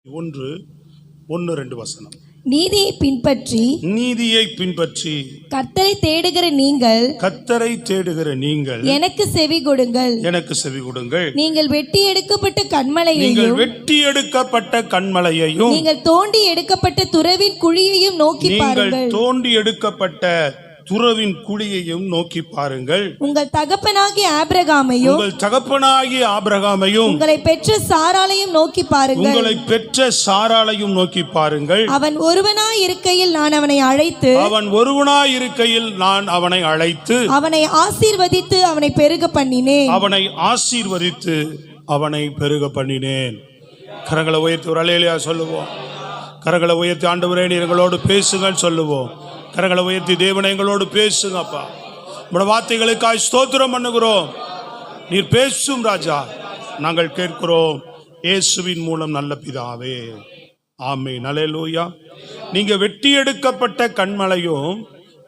1:2 வசனம். நீதியை பின்பற்றி கர்த்தரை தேடுகிற நீங்கள் எனக்கு செவி கொடுங்கள். நீங்கள் வெட்டி எடுக்கப்பட்ட கன்மலையையும் நீங்கள் தோண்டி எடுக்கப்பட்ட துறவின் குழியையும் நோக்கி பாருங்கள். உங்கள் தகப்பனாகிய ஆபிரகாமையும் உங்களை பெற்ற சாராளையும் நோக்கி பாருங்கள். அவன் ஒருவனாய் இருக்கையில் நான் அவனை அழைத்து அவனை ஆசீர்வதித்து அவனை பெருக பண்ணினேன். கரங்களை உயர்த்தி ஒரு அல்லேலூயா சொல்லுவோம். கரங்களை உயர்த்தி ஆண்டவரே நீர் எங்களோடு பேசுங்கள் சொல்லுவோம். கரங்களை உயர்த்தி தேவனை எங்களோடு பேசுங்கப்பா. உங்களுடைய வார்த்தைகளுக்காய் ஸ்தோத்திரம் பண்ணுகிறோம். நீர் பேசும் ராஜா, நாங்கள் கேட்கிறோம் இயேசுவின் மூலம் நல்ல பிதாவே, ஆமென். அல்லேலூயா. நீங்க வெட்டி எடுக்கப்பட்ட கன்மலையும்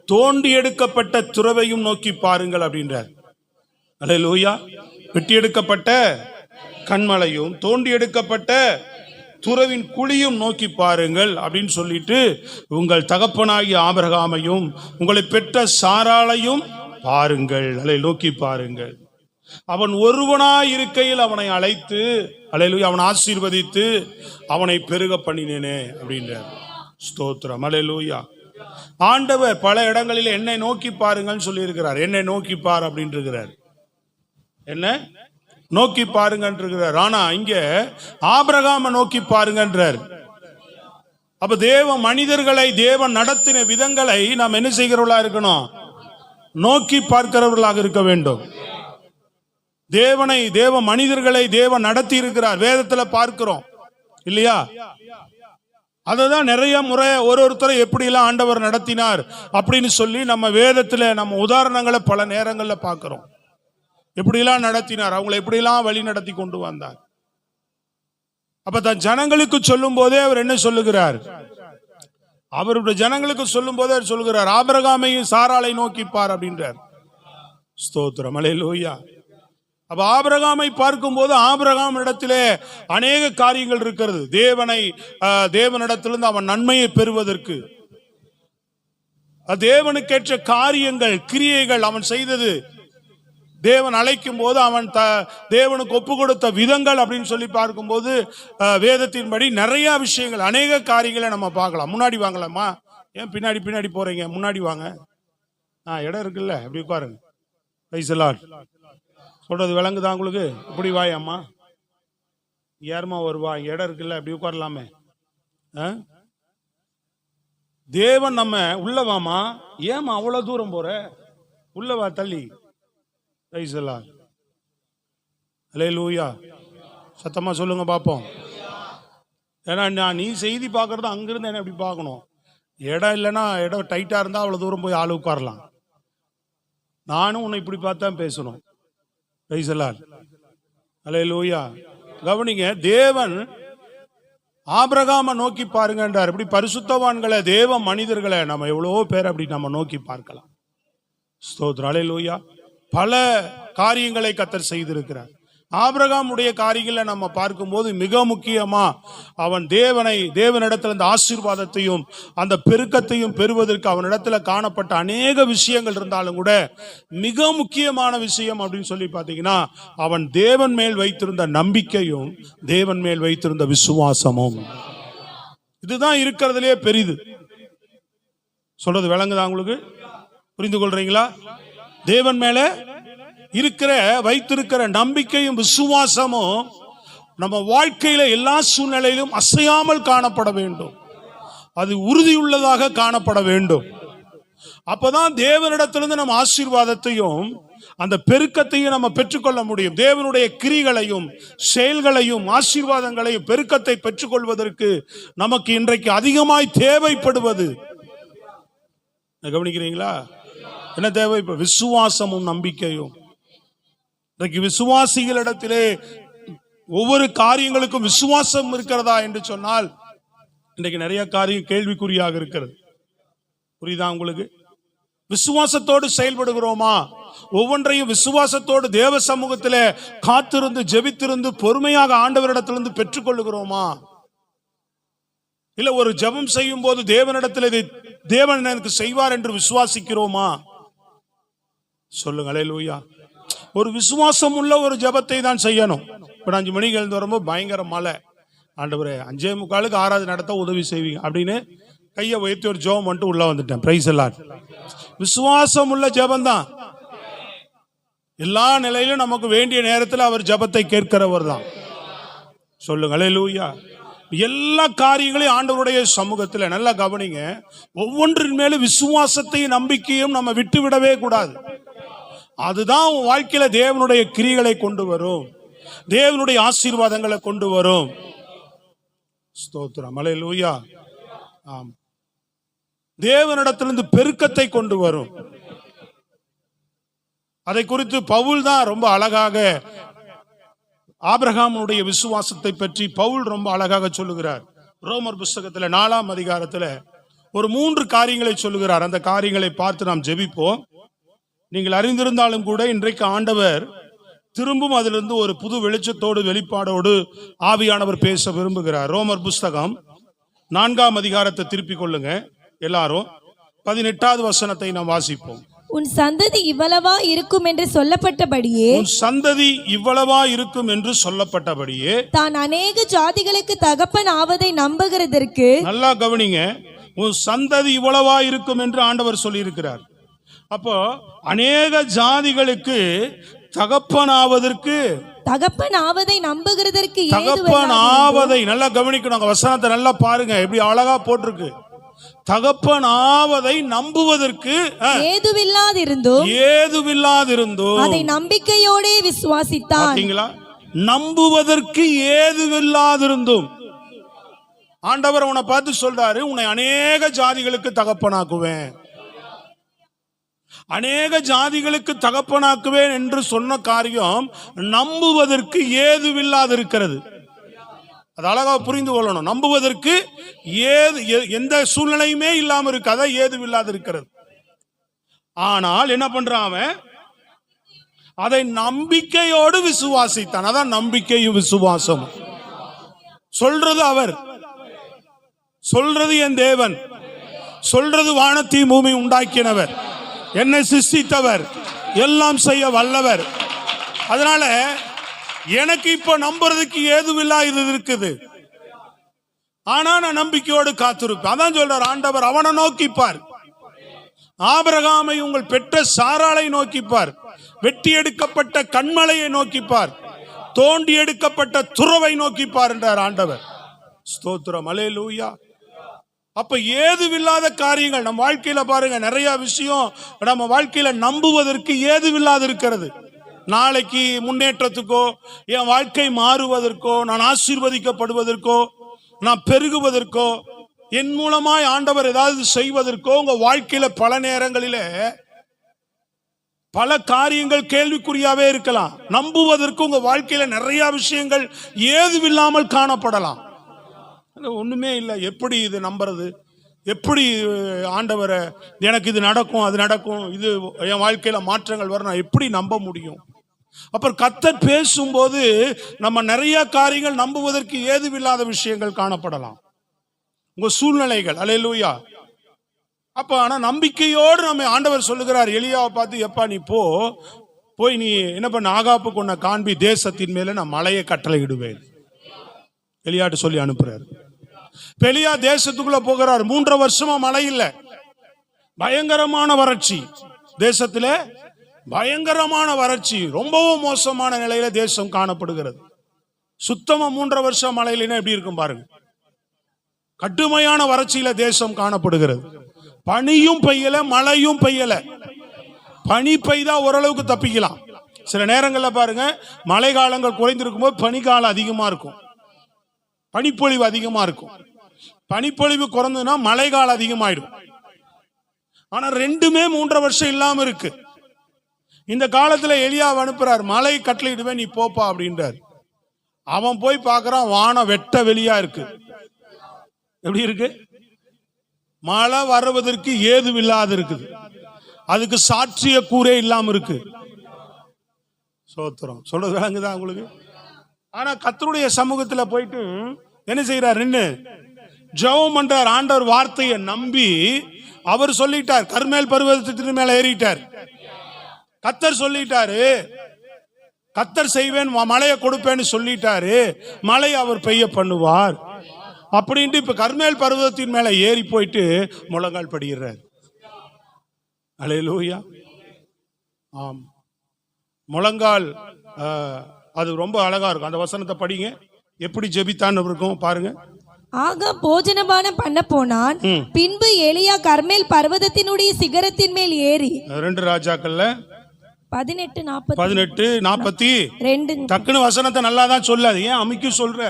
தோண்டி எடுக்கப்பட்ட துறவையும் நோக்கி பாருங்கள் அப்படின்றார். அல்லேலூயா. வெட்டி எடுக்கப்பட்ட கன்மலையும் தோண்டி எடுக்கப்பட்ட துறவின் குழியும் நோக்கி பாருங்கள் அப்படின்னு சொல்லிட்டு, உங்கள் தகப்பனாகிய ஆபிரகாமையும் உங்களை பெற்ற சாராளையும் பாருங்கள், அதை நோக்கி பாருங்கள். அவன் ஒருவனாய் இருக்கையில் அவனை அழைத்து, அல்லேலூயா, அவனை ஆசீர்வதித்து அவனை பெருக பண்ணினேனே அப்படின்றார். ஸ்தோத்திரம். அல்லேலூயா. ஆண்டவர் பல இடங்களில் என்னை நோக்கி பாருங்கன்னு சொல்லி இருக்கிறார். என்னை நோக்கி பார் அப்படின்னு இருக்கிறார். என்ன நோக்கி பாருங்கன்றார். ஆனா இங்க ஆபிரகாமை நோக்கி பாருங்கன்றார். அப்ப மனிதர்களை தேவன் நடத்தின விதங்களை நாம் என்ன செய்கிறவர்களா இருக்கணும்? நோக்கி பார்க்கிறவர்களாக இருக்க வேண்டும். மனிதர்களை தேவன் நடத்தி இருக்கிறார். வேதத்துல பார்க்கிறோம் இல்லையா? அததான் நிறைய முறை ஒருத்தரை எப்படி எல்லாம் ஆண்டவர் நடத்தினார் அப்படின்னு சொல்லி நம்ம வேதத்துல நம்ம உதாரணங்களை பல நேரங்கள்ல பார்க்கிறோம். எப்படிலாம் நடத்தினார், அவங்களை எப்படிலாம் வழி நடத்தி கொண்டு வந்தார். அப்ப தன் ஜனங்களுக்கு சொல்லும் போதே அவர் என்ன சொல்லுகிறார்? அவருடைய ஜனங்களுக்கு சொல்லும் போதே அவர் சொல்லுகிறார், ஆபிரகாமையும் சாராளை நோக்கிப்பார் அப்படின்றார். ஸ்தோத்திரம். அல்லேலூயா. அப்ப ஆபிரகாமை பார்க்கும் போது ஆபிரகாம் இடத்திலே அநேக காரியங்கள் இருக்கிறது. தேவனிடத்திலிருந்து அவன் நன்மையை பெறுவதற்கு தேவனுக்கேற்ற காரியங்கள், கிரியைகள் அவன் செய்தது. தேவன் அழைக்கும் போது அவன் தேவனுக்கு ஒப்பு கொடுத்த விதங்கள் அப்படின்னு சொல்லி பார்க்கும்போது வேதத்தின்படி நிறைய விஷயங்கள், அநேக காரியங்களை நம்ம பார்க்கலாம். முன்னாடி வாங்கலாமா? ஏன் பின்னாடி போறீங்க? முன்னாடி வாங்க. இடம் இருக்குல்ல, அப்படி உட்காருங்க. Praise the Lord. சொல்றது விளங்குதா உங்களுக்கு? இப்படி வாய் அம்மா, யாருமா வருவா? இடம் இருக்குல்ல, அப்படி உட்காரலாமே. தேவன் நம்ம உள்ளவாமா, ஏமா அவ்வளவு தூரம் போற? உள்ளவா, தள்ளி. அல்லேலூயா. சத்தமா சொல்லுங்க பாப்போம். ஏன்னா நீ செய்தி பார்க்கறது அங்கிருந்து என்ன எப்படி பார்க்கணும்? இடம் இல்லைன்னா, இடம் டைட்டா இருந்தா அவ்வளவு தூரம் போய் ஆளு உட்காரலாம். நானும் உன்னை இப்படி பார்த்தா பேசணும். அல்லேலூயா. கவனிங்க, தேவன் ஆபிரகாமை நோக்கி பாருங்கன்றார். இப்படி பரிசுத்தவான்களை, தேவ மனிதர்களை நம்ம எவ்வளவோ பேர் அப்படி நம்ம நோக்கி பார்க்கலாம். ஸ்தோத்திரம். அல்லேலூயா. பல காரியங்களை கர்த்தர் செய்திருக்கிறார். ஆபிரகாமுடைய காரியங்களை நம்ம பார்க்கும்போது மிக முக்கியமா அவன் தேவனிடத்துல அந்த ஆசீர்வாதத்தையும் அந்த பெருக்கத்தையும் பெறுவதற்கு அவனிடத்துல காணப்பட்ட அநேக விஷயங்கள் இருந்தாலும் கூட மிக முக்கியமான விஷயம் அப்படின்னு சொல்லி பார்த்தீங்கன்னா, அவன் தேவன் மேல் வைத்திருந்த நம்பிக்கையும் தேவன் மேல் வைத்திருந்த விசுவாசமும். இதுதான் இருக்கிறதுலே பெரிது. சொல்றது விளங்குதா உங்களுக்கு? புரிந்து கொள்றீங்களா? தேவன் மேல வைத்திருக்கிற நம்பிக்கையும் விசுவாசமும் நம்ம வாழ்க்கையில எல்லா சூழ்நிலையிலும் அசையாமல் காணப்பட வேண்டும். அது உறுதியுள்ளதாக காணப்பட வேண்டும். அப்பதான் தேவனிடத்திலிருந்து நம்ம ஆசீர்வாதத்தையும் அந்த பெருக்கத்தையும் நம்ம பெற்றுக்கொள்ள முடியும். தேவனுடைய கிரிகளையும் செயல்களையும் ஆசீர்வாதங்களையும் பெருக்கத்தை பெற்றுக்கொள்வதற்கு நமக்கு இன்றைக்கு அதிகமாய் தேவைப்படுவது, கவனிக்கிறீங்களா? என்ன தேவை? இப்ப விசுவாசமும் நம்பிக்கையும். இன்றைக்கு விசுவாசிகளிடத்திலே ஒவ்வொரு காரியங்களுக்கும் விசுவாசம் இருக்கிறதா என்று சொன்னால் இன்றைக்கு நிறைய காரியம் கேள்விக்குறியாக இருக்கிறது. புரியுதா உங்களுக்கு? விசுவாசத்தோடு செயல்படுகிறோமா? ஒவ்வொன்றையும் விசுவாசத்தோடு தேவ சமூகத்திலே காத்திருந்து ஜெபித்திருந்து பொறுமையாக ஆண்டவரிடத்திலிருந்து பெற்றுக்கொள்ளுகிறோமா? இல்ல ஒரு ஜெபம் செய்யும் போது தேவனிடத்தில் இதை தேவன் எனக்கு செய்வார் என்று விசுவாசிக்கிறோமா? சொல்லுங்க. அல்லேலூயா. ஒரு விசுவாசம் உள்ள ஒரு ஜெபத்தை தான் செய்யணும். இப்ப 5 மணிக்கு எழுந்து வரும்போது பயங்கர மழை, ஆண்டவரே 5:45 ஆராதனை நடத்த உதவி செய்வீங்க அப்படின்னு கையை உயர்த்தி ஒரு ஜெபம் பண்ணிட்டு உள்ள வந்துட்டேன். பிரைஸ் எல்லாம் விசுவாசம் உள்ள ஜெபம் தான். எல்லா நிலையிலும் நமக்கு வேண்டிய நேரத்தில் அவர் ஜெபத்தை கேட்கிறவர் தான். சொல்லுங்க. அல்லேலூயா. எல்லா காரியங்களையும் ஆண்டவருடைய சமூகத்தில் நல்லா கவனிங்க. ஒவ்வொன்றின் மேலும் விசுவாசத்தையும் நம்பிக்கையும் நம்ம விட்டு விடவே கூடாது. அதுதான் உன் வாழ்க்கையில தேவனுடைய கிரியைகளை கொண்டு வரும், தேவனுடைய ஆசீர்வாதங்களை கொண்டு வரும். ஸ்தோத்திரம். அல்லேலூயா. ஆம், தேவனிடத்திலிருந்து பெருக்கத்தை கொண்டு வரும். அதை குறித்து பவுல் தான் ரொம்ப அழகாக, ஆபிரகாமுடைய விசுவாசத்தை பற்றி பவுல் ரொம்ப அழகாக சொல்லுகிறார். ரோமர் புஸ்தகத்துல 4ஆம் அதிகாரத்துல ஒரு 3 காரியங்களை சொல்லுகிறார். அந்த காரியங்களை பார்த்து நாம் ஜெபிப்போம். நீங்கள் அறிந்திருந்தாலும் கூட இன்றைக்கு ஆண்டவர் திரும்பவும் அதிலிருந்து ஒரு புது வெளிச்சத்தோடு வெளிப்பாடோடு ஆவியானவர் பேச விரும்புகிறார். ரோமர் புஸ்தகம் 4ஆம் அதிகாரத்தை திருப்பிக் கொள்ளுங்க எல்லாரும். 18வது வசனத்தை நாம் வாசிப்போம். உன் சந்ததி இவ்வளவா இருக்கும் என்று சொல்லப்பட்டபடியே, உன் சந்ததி இவ்வளவா இருக்கும் என்று சொல்லப்பட்டபடியே, தான் அநேக ஜாதிகளுக்கு தகப்பன் ஆவதை நம்புகிறதற்கு. நல்லா கவனிங்க. உன் சந்ததி இவ்வளவா இருக்கும் என்று ஆண்டவர் சொல்லி இருக்கிறார். அப்போ அநேக ஜாதிகளுக்கு தகப்பனாவதற்கு, தகப்பன் ஆவதை நம்புகிறதற்கு, தகப்பன் ஆவதை நல்லா கவனிக்கணும். வசனத்தை நல்லா பாருங்க, எப்படி அழகா போட்டிருக்கு. தகப்பன் ஆவதை நம்புவதற்கு ஏதுவில்லாதிருந்தோம் அதை நம்பிக்கையோடே விசுவாசித்தான். நம்புவதற்கு ஏதுவில்லாதிருந்தும் ஆண்டவர் உன்னை பார்த்து சொல்றாரு, உன்னை அநேக ஜாதிகளுக்கு தகப்பனாக்குவேன், அநேக ஜாதிகளுக்கு தகப்பனாக்குவேன் என்று சொன்ன காரியம் நம்புவதற்கு ஏதுவில்லாதிருக்கிறது. அது அழகா புரிந்து கொள்ளணும். நம்புவதற்கு எந்த சூழ்நிலையுமே இல்லாம இருக்காத, ஏதுவில்லாது இருக்கிறது. ஆனால் என்ன பண்றான்? அதை நம்பிக்கையோடு விசுவாசித்தான். அதான் நம்பிக்கையும் விசுவாசம். சொல்றது அவர், சொல்றது என் தேவன், சொல்றது வானத்தையும் பூமி உண்டாக்கினவர், என்னை சிருஷ்டித்தவர், எல்லாம் செய்ய வல்லவர். அதனால எனக்கு இப்ப நம்புறதுக்கு ஏதுவில்லா இது இருக்குது. ஆனா நான் நம்பிக்கையோடு காத்திருப்பேன். அதான் சொல்றார் ஆண்டவர், அவனை நோக்கிப்பார், ஆபிரகாமை உங்கள் பெற்ற சாராளை நோக்கிப்பார், வெட்டி எடுக்கப்பட்ட கண்மலையை நோக்கிப்பார், தோண்டி எடுக்கப்பட்ட துறவை நோக்கிப்பார் என்றார் ஆண்டவர். ஸ்தோத்திரம். அல்லேலூயா. அப்ப ஏதுவில்லாத காரியங்கள் நம்ம வாழ்க்கையில பாருங்க, நிறைய விஷயம் நம்ம வாழ்க்கையில நம்புவதற்கு ஏதுவில்லாது இருக்கிறது. நாளைக்கு முன்னேற்றத்துக்கோ, என் வாழ்க்கை மாறுவதற்கோ, நான் ஆசீர்வதிக்கப்படுவதற்கோ, நான் பெருகுவதற்கோ, என் மூலமாய் ஆண்டவர் ஏதாவது செய்வதற்கோ உங்க வாழ்க்கையில பல நேரங்களில பல காரியங்கள் கேள்விக்குறியாவே இருக்கலாம். நம்புவதற்கு உங்க வாழ்க்கையில நிறைய விஷயங்கள் ஏதுவில்லாமல் காணப்படலாம். ஒண்ணுமே இல்லை, எப்படி இது நம்புறது? எப்படி ஆண்டவரை எனக்கு இது நடக்கும், அது நடக்கும், இது என் வாழ்க்கையில மாற்றங்கள் வரும், நான் எப்படி நம்ப முடியும்? அப்புறம் கர்த்தர் பேசும்போது நம்ம நிறைய காரியங்கள் நம்புவதற்கு ஏதுவில்லாத விஷயங்கள் காணப்படலாம், உங்க சூழ்நிலைகள். அல்லேலூயா. அப்ப ஆனா நம்பிக்கையோடு நம்ம ஆண்டவர் சொல்லுகிறார் எலியாவை பார்த்து, எப்பா நீ போய் நீ என்ன பண்ண, ஆகாப்பு கொண்ட காண்பி தேசத்தின் மேல நான் மலையை கட்டளையிடுவேன் எலியாட்டு சொல்லி அனுப்புறாரு. எலியா தேசத்துக்குள்ள போகிறார். 3 வருஷமா மழை இல்லை, பயங்கரமான வறட்சி தேசத்துல, பயங்கரமான வறட்சி, ரொம்பவும் மோசமான நிலையில தேசம் காணப்படுகிறது. சுத்தமா 3 வருஷம் மழையில எப்படி இருக்கும் பாருங்க. கடுமையான வறட்சியில தேசம் காணப்படுகிறது. பனியும் பெய்யல, மழையும் பெய்யல. பனி பெய்தா ஓரளவுக்கு தப்பிக்கலாம். சில நேரங்கள்ல பாருங்க, மழை காலங்கள் குறைந்திருக்கும் போது பனிக்காலம் அதிகமா இருக்கும், பனிப்பொழிவு அதிகமா இருக்கும். பனிப்பொழிவு குறைந்ததுன்னா மழை காலம் அதிகமாயிடும். ஆனா ரெண்டுமே 3 வருஷம் இல்லாம இருக்கு. இந்த காலத்துல எலியாவை அனுப்புறார், மழை கட்டளையிடுவேன் நீ போப்பா அப்படின்றார். அவன் போய் பார்க்கறான், வானம் வெட்ட வெளியா இருக்கு. எப்படி இருக்கு? மழை வருவதற்கு ஏதுவில்லாது இருக்குது, அதுக்கு சாட்சிய கூரே இல்லாம இருக்கு. சோத்திரம். சொல்றது விளங்குதா உங்களுக்கு? ஆனா கர்த்தருடைய சமூகத்துல போயிட்டு என்ன செய்யறார்? நின்னு ஜெபம் பண்றார். ஆண்டவர் வார்த்தையை நம்பி அவர் சொல்லிட்டார். கர்மேல் பர்வதத்தின் மேல ஏறிட்டார். கர்த்தர் சொல்லிட்டாரு, கர்த்தர் செய்வேன், மழையை கொடுப்பேன்னு சொல்லிட்டாரு. மழை அவர் பெய்ய பண்ணுவார் அப்படின்ட்டு இப்ப கர்மேல் பர்வதத்தின் மேல ஏறி போயிட்டு முழங்கால் படிக்கிறார். அல்லேலூயா. ஆம், முழங்கால் அது ரொம்ப அழகா இருக்கும். அந்த வசனத்தை படிங்க, எப்படி ஜெபித்தான்னு இருக்கும் பாருங்க. ஆக போஜனபானம் பண்ண போனான். பின்பு எலியா கர்மேல் பர்வதத்தினுடைய சிகரத்தின் மேல் ஏறி. 2 ராஜாக்கள்ல 18:42. டக்குனு வசனத்தை நல்லா தான் சொல்லாது. ஏன் அமைக்கு சொல்ற?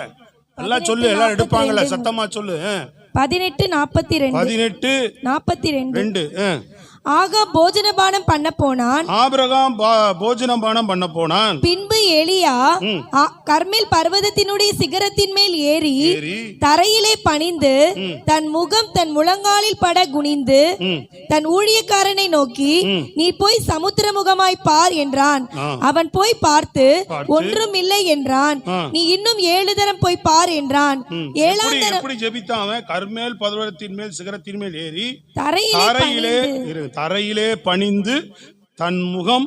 நல்லா சொல்லு, எல்லாம் எடுப்பாங்கல்ல, சத்தமா சொல்லு. 18:42. ஆக போஜனபானம் பண்ண போனான். ஆபிரகாம் போஜனபானம் பண்ண போனான். பின்பு எலியா கர்மேல் பர்வதத்தினுடைய சிகரத்தின் மேல் ஏறி தரையிலே பணிந்து தன் முகம் தன் முழங்காலில் பட குனிந்து தன் ஊழியக்காரனை நோக்கி, நீ போய் சமுத்திர முகமாய் பார் என்றான். அவன் போய் பார்த்து ஒன்றும் இல்லை என்றான். நீ இன்னும் 7 தரம் போய் பார் என்றான். 7ஆம் தரம் எப்படி ஜெபித்தான் அவன்? கர்மேல் பர்வதத்தின் மேல் சிகரத்தின் மேல் ஏறி தரையிலே பணிந்து தன் முகம்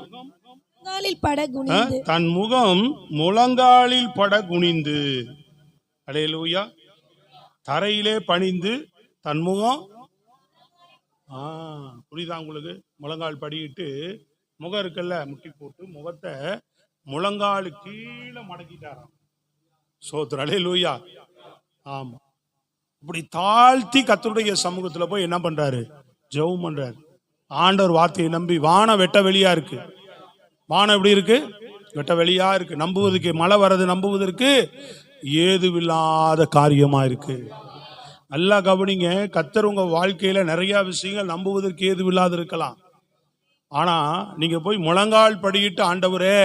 முழங்காலில் பட குனிந்து. அல்லேலூயா. தரையிலே பணிந்து தன் முகம், புரியுதா உங்களுக்கு? முழங்கால் படிக்கிட்டு முகம் இருக்குல்ல, முட்டி போட்டு முகத்தை முழங்காலு கீழே மடக்கிட்டாராம். சோத்ர. அல்லேலூயா. ஆமா, இப்படி தாழ்த்தி கர்த்தருடைய சமூகத்துல போய் என்ன பண்றாரு? ஜெபம் பண்றாரு. ஆண்டவர் வார்த்தையை நம்பி. வானம் வெட்ட வெளியா இருக்கு. வானம் எப்படி இருக்கு? வெட்ட வெளியா இருக்கு. நம்புவதற்கு, மழை வர்றது நம்புவதற்கு ஏதுவில்லாத காரியமா இருக்கு. நல்லா கவனிங்க. கர்த்தர் உங்க வாழ்க்கையில நிறைய விஷயங்கள் நம்புவதற்கு ஏதுவில்லாத இருக்கலாம். ஆனா நீங்க போய் முழங்கால் படிக்கிட்டு, ஆண்டவரே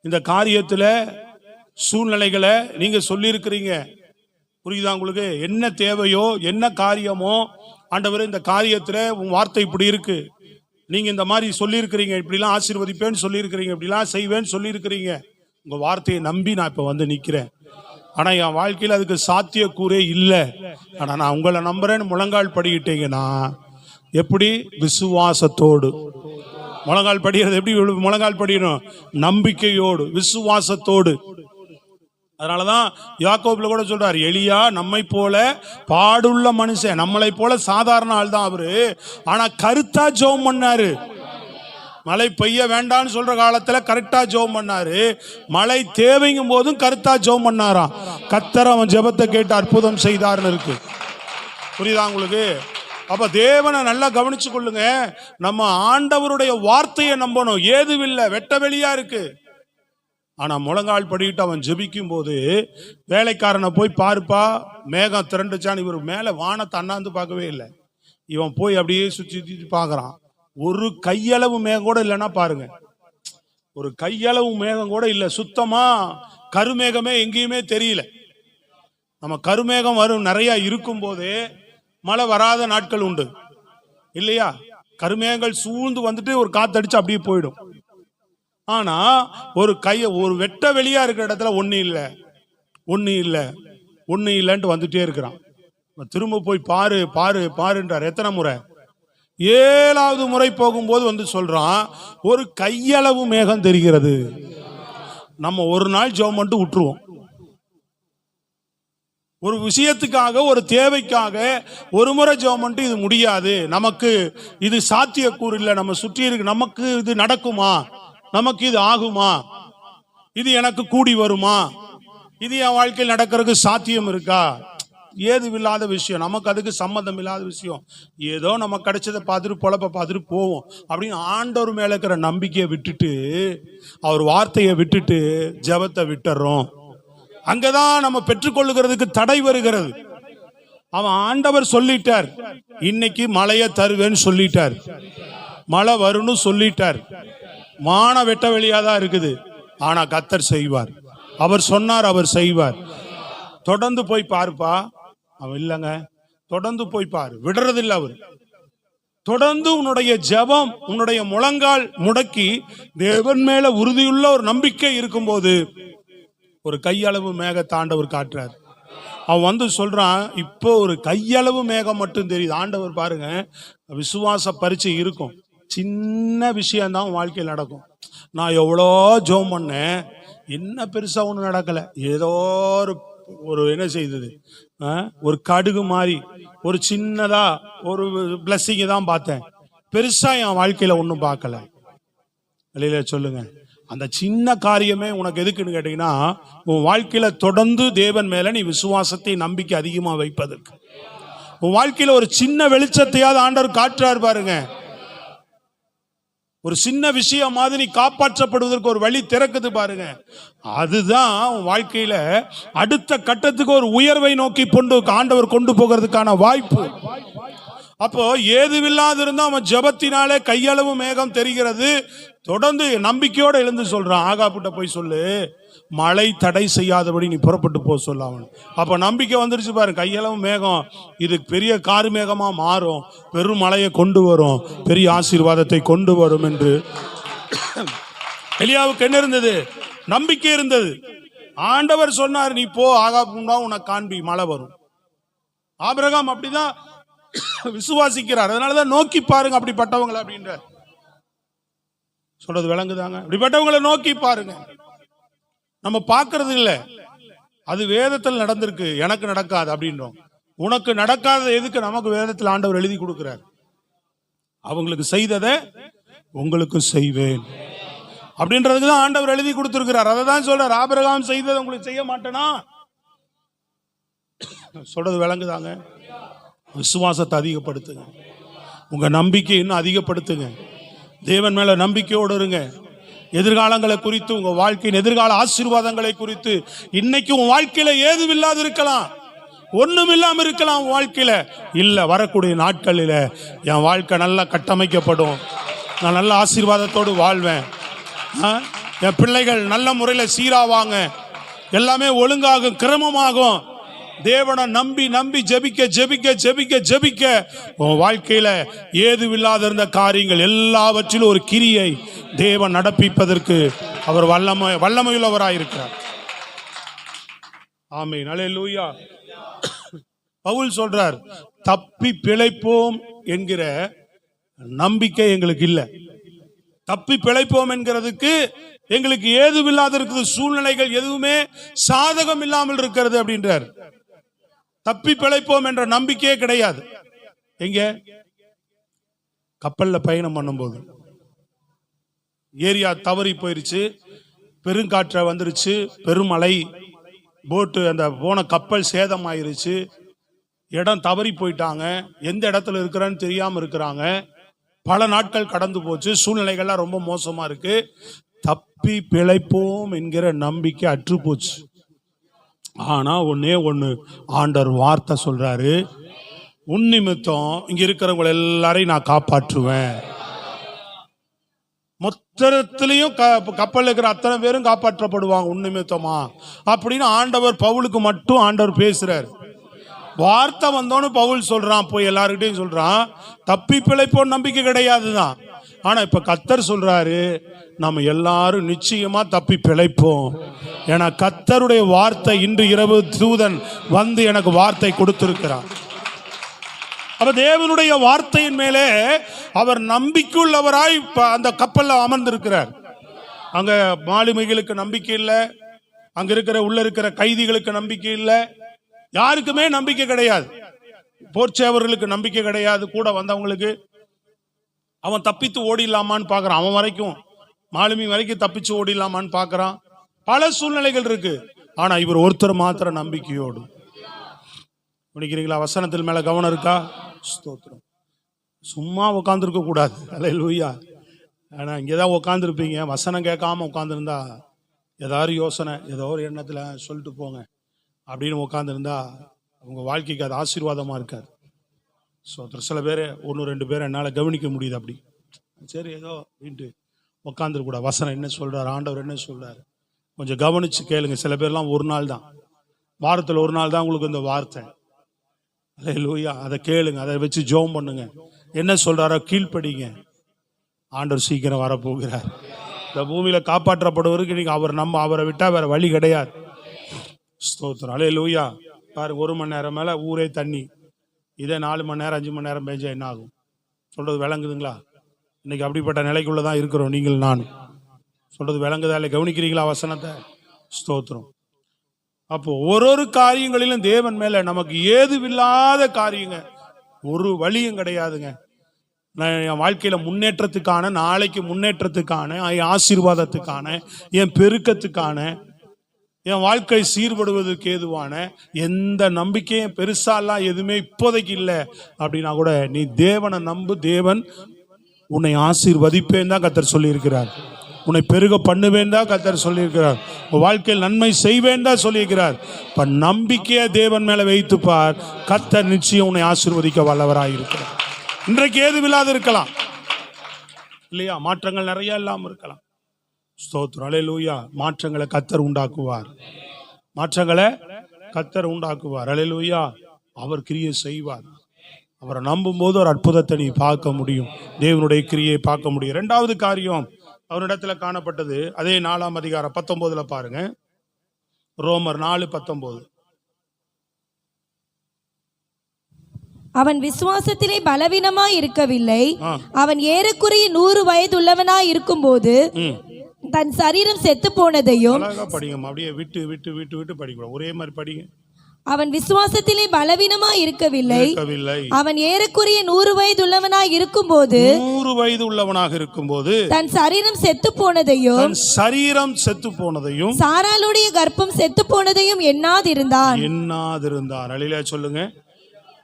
இந்த காரியத்துல சூழ்நிலைகளை நீங்க சொல்லி இருக்கிறீங்க, புரியுதா உங்களுக்கு? என்ன தேவையோ, என்ன காரியமோ, ஆண்டவரே இந்த காரியத்துல உன் வார்த்தை இப்படி இருக்கு, நீங்க இந்த மாதிரி சொல்லியிருக்கிறீங்க, இப்படிலாம் ஆசீர்வதிப்பேன்னு சொல்லியிருக்கிறீங்க, இப்படிலாம் செய்வேன்னு சொல்லியிருக்கிறீங்க. உங்க வார்த்தையை நம்பி நான் இப்ப வந்து நிக்கிறேன். ஆனா என் வாழ்க்கையில அதுக்கு சாத்தியக்கூறே இல்லை. ஆனா நான் உங்களை நம்புறேன்னு முழங்கால் படிக்கிட்டீங்கன்னா, எப்படி? விசுவாசத்தோடு. முழங்கால் படிக்கிறது எப்படி? முழங்கால் படிக்கணும் நம்பிக்கையோடு, விசுவாசத்தோடு. அதனாலதான் யாக்கோபுல கூட சொல்றாரு, எலியா நம்மை போல பாடுள்ள மனுஷன், நம்மளை போல சாதாரண ஆள் தான் அவரு. ஆனா கருத்தா ஜெபம் பண்ணாரு. மழை பெய்ய வேண்டாம்னு சொல்ற காலத்துல கரெக்டா ஜெபம் பண்ணாரு. மழை தேவைங்கும் போதும் கருத்தா ஜெபம் பண்ணாராம். கர்த்தர் அவன் ஜெபத்தை கேட்டு அற்புதம் செய்தார்னு இருக்கு. புரியுதா உங்களுக்கு? அப்ப தேவனை நல்லா கவனிச்சு கொள்ளுங்க. நம்ம ஆண்டவருடைய வார்த்தையை நம்பணும். ஏதுவில்லை, வெட்ட வெளியா இருக்கு. ஆனா முழங்கால் படிக்கிட்டு அவன் ஜெபிக்கும் போது, வேலைக்காரனை போய் பாருப்பா மேகம் திரண்டுச்சான். இவர் மேல வானத்தை அண்ணாந்து பார்க்கவே இல்லை. இவன் போய் அப்படியே சுத்தி பார்க்கறான். ஒரு கையளவு மேகம் கூட இல்லைன்னா பாருங்க, ஒரு கையளவு மேகம் கூட இல்லை. சுத்தமா கருமேகமே எங்கேயுமே தெரியல. நம்ம கருமேகம் வரும் நிறைய இருக்கும் போதே மழை வராத நாட்கள் உண்டு இல்லையா? கருமேகங்கள் சூழ்ந்து வந்துட்டு ஒரு காத்தடிச்சு அப்படியே போயிடும். ஆனா ஒரு வெட்ட வெளியா இருக்கிற இடத்துல ஒண்ணு இல்லைன்ட்டு வந்துட்டே இருக்கிறான். திரும்ப போய் பாரு பாரு பாருன்றார். எத்தனை முறை? 7ஆவது முறை போகும்போது வந்து சொல்றான், ஒரு கையளவு மேகம் தெரிகிறது. நம்ம ஒரு நாள் ஜெபம் பண்ணிட்டு விட்டுருவோம். ஒரு விஷயத்துக்காக, ஒரு தேவைக்காக ஒரு முறை ஜெபம் பண்ணிட்டு இது முடியாது, நமக்கு இது சாத்தியக்கூறு இல்லை, நம்ம சுற்றி இருக்கு, நமக்கு இது நடக்குமா, நமக்கு இது ஆகுமா, இது எனக்கு கூடி வருமா, இது என் வாழ்க்கையில் நடக்கிறதுக்கு சாத்தியம் இருக்கா? ஏதுவில்லாத விஷயம், நமக்கு அதுக்கு சம்மந்தம் இல்லாத விஷயம். ஏதோ நம்ம கிடைச்சதை பார்த்துட்டு பொழப்ப பார்த்துட்டு போவோம் அப்படின்னு ஆண்டவர் மேல இருக்கிற நம்பிக்கையை விட்டுட்டு, அவர் வார்த்தையை விட்டுட்டு ஜெபத்தை விட்டுறோம். அங்கதான் நம்ம பெற்றுக்கொள்ளுகிறதுக்கு தடை வருகிறது. அவன் ஆண்டவர் சொல்லிட்டார், இன்னைக்கு மழையை தருவேன்னு சொல்லிட்டார், மழை வரும்னு சொல்லிட்டார். மான வெட்ட வெளியாதான் இருக்குது. ஆனா கர்த்தர் செய்வார். அவர் சொன்னார், அவர் செய்வார். தொடர்ந்து போய் பாருப்பா. அவன் இல்லைங்க, தொடர்ந்து போய் பாரு, விடுறதில்லை அவர். தொடர்ந்து உன்னுடைய ஜெபம், உன்னுடைய முழங்கால் முடக்கி தேவன் மேல உறுதியுள்ள ஒரு நம்பிக்கை இருக்கும்போது ஒரு கையளவு மேகத்தை ஆண்டவர் காட்டுறார். அவன் வந்து சொல்றான், இப்போ ஒரு கையளவு மேகம் மட்டும் தெரியுது. ஆண்டவர் பாருங்க, விசுவாச பரீட்சை இருக்கும், சின்ன விஷயம்தான் உன் வாழ்க்கையில் நடக்கும். நான் எவ்வளோ ஜெபம் பண்ணேன், என்ன பெருசா ஒன்றும் நடக்கலை, ஏதோ ஒரு என்ன செய்தது, ஒரு கடுகு மாதிரி ஒரு சின்னதா ஒரு பிளஸ்ஸிங்கை தான் பார்த்தேன், பெருசா என் வாழ்க்கையில ஒன்றும் பார்க்கல. இல்லையா சொல்லுங்க. அந்த சின்ன காரியமே உனக்கு எதுக்குன்னு கேட்டீங்கன்னா, உன் வாழ்க்கையில தொடர்ந்து தேவன் மேல நீ விசுவாசத்தை நம்பிக்கை அதிகமா வைப்பதற்கு. உன் வாழ்க்கையில ஒரு சின்ன வெளிச்சத்தையாவது ஆண்டவர் காட்டுறார் பாருங்க. ஒரு சின்ன விஷயம் மாதிரி நீ காப்பாற்றப்படுவதற்கு ஒரு வழி திறக்குது பாருங்க. அதுதான் உன் வாழ்க்கையில அடுத்த கட்டத்துக்கு ஒரு உயர்வை நோக்கி ஆண்டவர் கொண்டு போகிறதுக்கான வாய்ப்பு. அப்போ ஏதுவில்லாது இருந்தா அவன் ஜெபத்தினாலே கையளவு மேகம் தெரிகிறது. தொடர்ந்து நம்பிக்கையோட எழுந்து சொல்றான், ஆகாப்புட்ட போய் சொல்லு, மழை தடை செய்யாதபடி நீ புறப்பட்டு போ சொல்ல. அவன் அப்ப நம்பிக்கை வந்துருச்சு பாரு, கையளவு மேகம் இது பெரிய கார் மேகமா மாறும், பெரும் மழையை கொண்டு வரும், பெரிய ஆசீர்வாதத்தை கொண்டு வரும் என்று எலியாவுக்கு என்ன இருந்தது? நம்பிக்கை இருந்தது. ஆண்டவர் சொன்னார், நீ போ, ஆகாப்புண்டா உனக்கு காண்பி, மழை வரும். ஆபிரகாம் அப்படிதான் விசுவாசிக்கிறார். அதனாலதான் நோக்கி பாருங்க அப்படிப்பட்டவங்களை அப்படின்ற சொல்றது விளங்குதாங்க. அப்படிப்பட்டவங்களை நோக்கி பாருங்க. நம்ம பார்க்கறது இல்லை, அது வேதத்தில் நடந்திருக்கு, எனக்கு நடக்காது அப்படின்றோம். உனக்கு நடக்காத எதுக்கு நமக்கு வேதத்தில் ஆண்டவர் எழுதி கொடுக்கிறார். அவங்களுக்கு செய்ததை உங்களுக்கு செய்வேன் அப்படின்றதுக்கு தான் ஆண்டவர் எழுதி கொடுத்திருக்கிறார். அதை தான் சொல்றார், ஆபிரகாம் செய்ததை உங்களுக்கு செய்ய மாட்டேனா. சொல்றது விளங்குதாங்க. விசுவாசத்தை அதிகப்படுத்துங்க, உங்க நம்பிக்கை இன்னும் அதிகப்படுத்துங்க, தேவன் மேல நம்பிக்கையோடு இருங்க. எதிர்காலங்களை குறித்து, உங்க வாழ்க்கையின் எதிர்கால ஆசீர்வாதங்களை குறித்து, இன்னைக்கு உன் வாழ்க்கையில ஏதும் இல்லாது இருக்கலாம், ஒண்ணும் இல்லாம இருக்கலாம் உன் வாழ்க்கையில. இல்ல, வரக்கூடிய நாட்களில என் வாழ்க்கை நல்லா கட்டமைக்கப்படும், நான் நல்ல ஆசீர்வாதத்தோடு வாழ்வேன், என் பிள்ளைகள் நல்ல முறையில சீராவாங்க, எல்லாமே ஒழுங்காகும், கிரமமாகும். தேவனை நம்பி நம்பி ஜெபிக்க ஜெபிக்க ஜெபிக்க ஜெபிக்க உன் வாழ்க்கையில ஏதுவில்லாத இருந்த காரியங்கள் எல்லாவற்றிலும் ஒரு கிரியை தேவன் நடப்பிப்பதற்கு அவர் வல்லமையுள்ளவராயிருக்கிறார். ஆமென், அல்லேலூயா. பவுல் சொல்றார், தப்பி பிழைப்போம் என்கிற நம்பிக்கை எங்களுக்கு இல்லை. தப்பி பிழைப்போம் என்கிறதுக்கு எங்களுக்கு ஏதுவில்லாத இருக்குது, சூழ்நிலைகள் எதுவுமே சாதகம் இல்லாமல் இருக்கிறது அப்படின்றார். தப்பி பிழைப்போம் என்ற நம்பிக்கையே கிடையாது. எங்க கப்பல்ல பயணம் பண்ணும்போது ஏரியா தவறி போயிருச்சு, பெருங்காற்ற வந்துருச்சு, பெருமழை, போட்டு அந்த போன கப்பல் சேதம் ஆயிருச்சு, இடம் தவறி போயிட்டாங்க, எந்த இடத்துல இருக்கிறான்னு தெரியாம இருக்கிறாங்க, பல நாட்கள் கடந்து போச்சு, சூழ்நிலைகள்லாம் ரொம்ப மோசமா இருக்கு. தப்பி பிழைப்போம் என்கிற நம்பிக்கை அற்று போச்சு. ஆனா ஒன்னே ஒண்ணு, ஆண்டவர் வார்த்தை சொல்றாரு, உன் நிமித்தம் இங்க இருக்கிறவங்க எல்லாரையும் நான் காப்பாற்றுவேன். மொத்தத்திலையும் கப்பல் இருக்கிற அத்தனை பேரும் காப்பாற்றப்படுவாங்க உன் நிமித்தமா அப்படின்னு ஆண்டவர் பவுலுக்கு மட்டும் ஆண்டவர் பேசுறாரு. வார்த்தை வந்தோன்னு பவுல் சொல்றான், போய் எல்லாருக்கிட்டையும் சொல்றான், தப்பி பிழைப்போம் நம்பிக்கை கிடையாதுதான். ஆனா இப்ப கர்த்தர் சொல்றாரு, நம்ம எல்லாரும் நிச்சயமா தப்பி பிழைப்போம். ஏன்னா கர்த்தருடைய வார்த்தை, இன்று இரவு தூதன் வந்து எனக்கு வார்த்தை கொடுத்திருக்கிறார். அப்ப தேவனுடைய வார்த்தையின் மேலே அவர் நம்பிக்கையுள்ளவராய் அந்த கப்பல்ல அமர்ந்திருக்கிறார். அங்க மாலுமிகளுக்கு நம்பிக்கை இல்லை, அங்க இருக்கிற உள்ள இருக்கிற கைதிகளுக்கு நம்பிக்கை இல்லை, யாருக்குமே நம்பிக்கை கிடையாது. போர்ச்சேவர்களுக்கு நம்பிக்கை கிடையாது, கூட வந்தவங்களுக்கு. அவன் தப்பித்து ஓடிடலாமான்னு பார்க்கறான், அவன் வரைக்கும் மாலுமி வரைக்கும் தப்பிச்சு ஓடிடலாமான்னு பார்க்கறான். பல சூழ்நிலைகள் இருக்கு. ஆனா இவர் ஒருத்தர் மாத்திர நம்பிக்கையோடு முடிக்கிறீங்களா? வசனத்தில் மேல கவனம் இருக்கா? ஸ்தோத்திரம். சும்மா உட்காந்துருக்க கூடாது. அல்லேலூயா. ஆனா இங்கேதான் உட்காந்துருப்பீங்க, வசனம் கேட்காம உட்காந்துருந்தா ஏதாவது யோசனை, ஏதோ ஒரு எண்ணத்துல சொல்லிட்டு போங்க அப்படின்னு உட்காந்துருந்தா உங்க வாழ்க்கைக்கு அது ஆசீர்வாதமா இருக்காது. ஸ்தோத்திரம். சில பேர் 1-2 பேர் என்னால் கவனிக்க முடியுது, அப்படி சரி ஏதோ அப்படின்ட்டு உட்காந்துருக்கூடாது. வசனம் என்ன சொல்றாரு, ஆண்டவர் என்ன சொல்றாரு, கொஞ்சம் கவனிச்சு கேளுங்க. சில பேர்லாம் ஒரு நாள் தான், வாரத்தில் ஒரு நாள் தான் உங்களுக்கு இந்த வார்த்தை. அல்லேலூயா. அதை கேளுங்க, அதை வச்சு ஜெபம் பண்ணுங்க, என்ன சொல்றாரோ கீழ்ப்படிங்க. ஆண்டவர் சீக்கிரம் வரப்போகிறார். இந்த பூமியில காப்பாற்றப்படுவதற்கு நீங்க அவரை விட்டா வேற வழி கிடையாது. ஸ்தோத்திரம். அல்லேலூயா. பாருங்க, 1 மணி நேரம் மேலே ஊரே தண்ணி. இதே 4 மணி நேரம் 5 மணி நேரம் பெஞ்சா என்ன ஆகும்? சொல்றது விளங்குதுங்களா? இன்னைக்கு அப்படிப்பட்ட நிலைக்குள்ள தான் இருக்கிறோம் நீங்கள் நான். சொல்றது விளங்குதா இல்லை? கவனிக்கிறீங்களா வசனத்தை? ஸ்தோத்திரம். அப்போ ஒரு காரியங்களிலும் தேவன் மேல நமக்கு ஏதுவில்லாத காரியங்க ஒரு வழியும் கிடையாதுங்க. நான் என் வாழ்க்கையில முன்னேற்றத்துக்கான, நாளைக்கு முன்னேற்றத்துக்கான, என் ஆசீர்வாதத்துக்கான, என் பெருக்கத்துக்கான, என் வாழ்க்கை சீர்படுவதற்கு ஏதுவான எந்த நம்பிக்கையும் பெருசாலாம் எதுவுமே இப்போதைக்கு இல்லை அப்படின்னா கூட நீ தேவனை நம்பு. தேவன் உன்னை ஆசீர்வதிப்பேன் தான் கர்த்தர் சொல்லியிருக்கிறார். உன்னை பெருக பண்ணுவேன் தான் கர்த்தர் சொல்லியிருக்கிறார். உன் வாழ்க்கையில் நன்மை செய்வேன் தான் சொல்லியிருக்கிறார். இப்போ நம்பிக்கையை தேவன் மேலே வைத்துப்பார். கர்த்தர் நிச்சயம் உன்னை ஆசீர்வதிக்க வல்லவராக இருக்கிறார். இன்றைக்கு ஏதுவில்லாது இருக்கலாம் இல்லையா? மாற்றங்கள் நிறைய இல்லாமல் இருக்கலாம். ஸ்தோத்திரம், அல்லேலூயா. மாற்றங்களை கர்த்தர் உண்டாக்குவார். மாற்றங்களை கர்த்தர் உண்டாக்குவார். அல்லேலூயா. அவர் கிரியை செய்வார். அவரை நம்பும் போது ஒரு அற்புதத்தை நீ பார்க்க முடியும். தேவனுடைய கிரியை பார்க்க முடியும். 2வது காரியம் அவரிடத்துல காணப்பட்டது. அதே 4ஆம் அதிகாரம் 19 பாருங்க. ரோமர் 4:19. அவன் விசுவாசத்திலே பலவீனமாய் இருக்கவில்லை. அவன் ஏறக்குறைய 100 வயதுள்ளவனாய் இருக்கும்போது தன் சரீரம் செத்து போனதையும். படிங்க, அப்படியே விட்டு விட்டு விட்டு விட்டு படிக்கணும். ஒரே மாதிரி படிங்க. அவன் விசுவாசத்திலே பலவீனமாய் இருக்கவில்லை. அவன் ஏறக்குறைய 100 வயதுள்ளவனாய் இருக்கும்போது 100 வயது உள்ளவனாக இருக்கும்போது தன் சரீரம் செத்து போனதையும் சாராளுடைய கர்ப்பம் செத்து போனதையும் எண்ணாதிருந்தான். அழில சொல்லுங்க.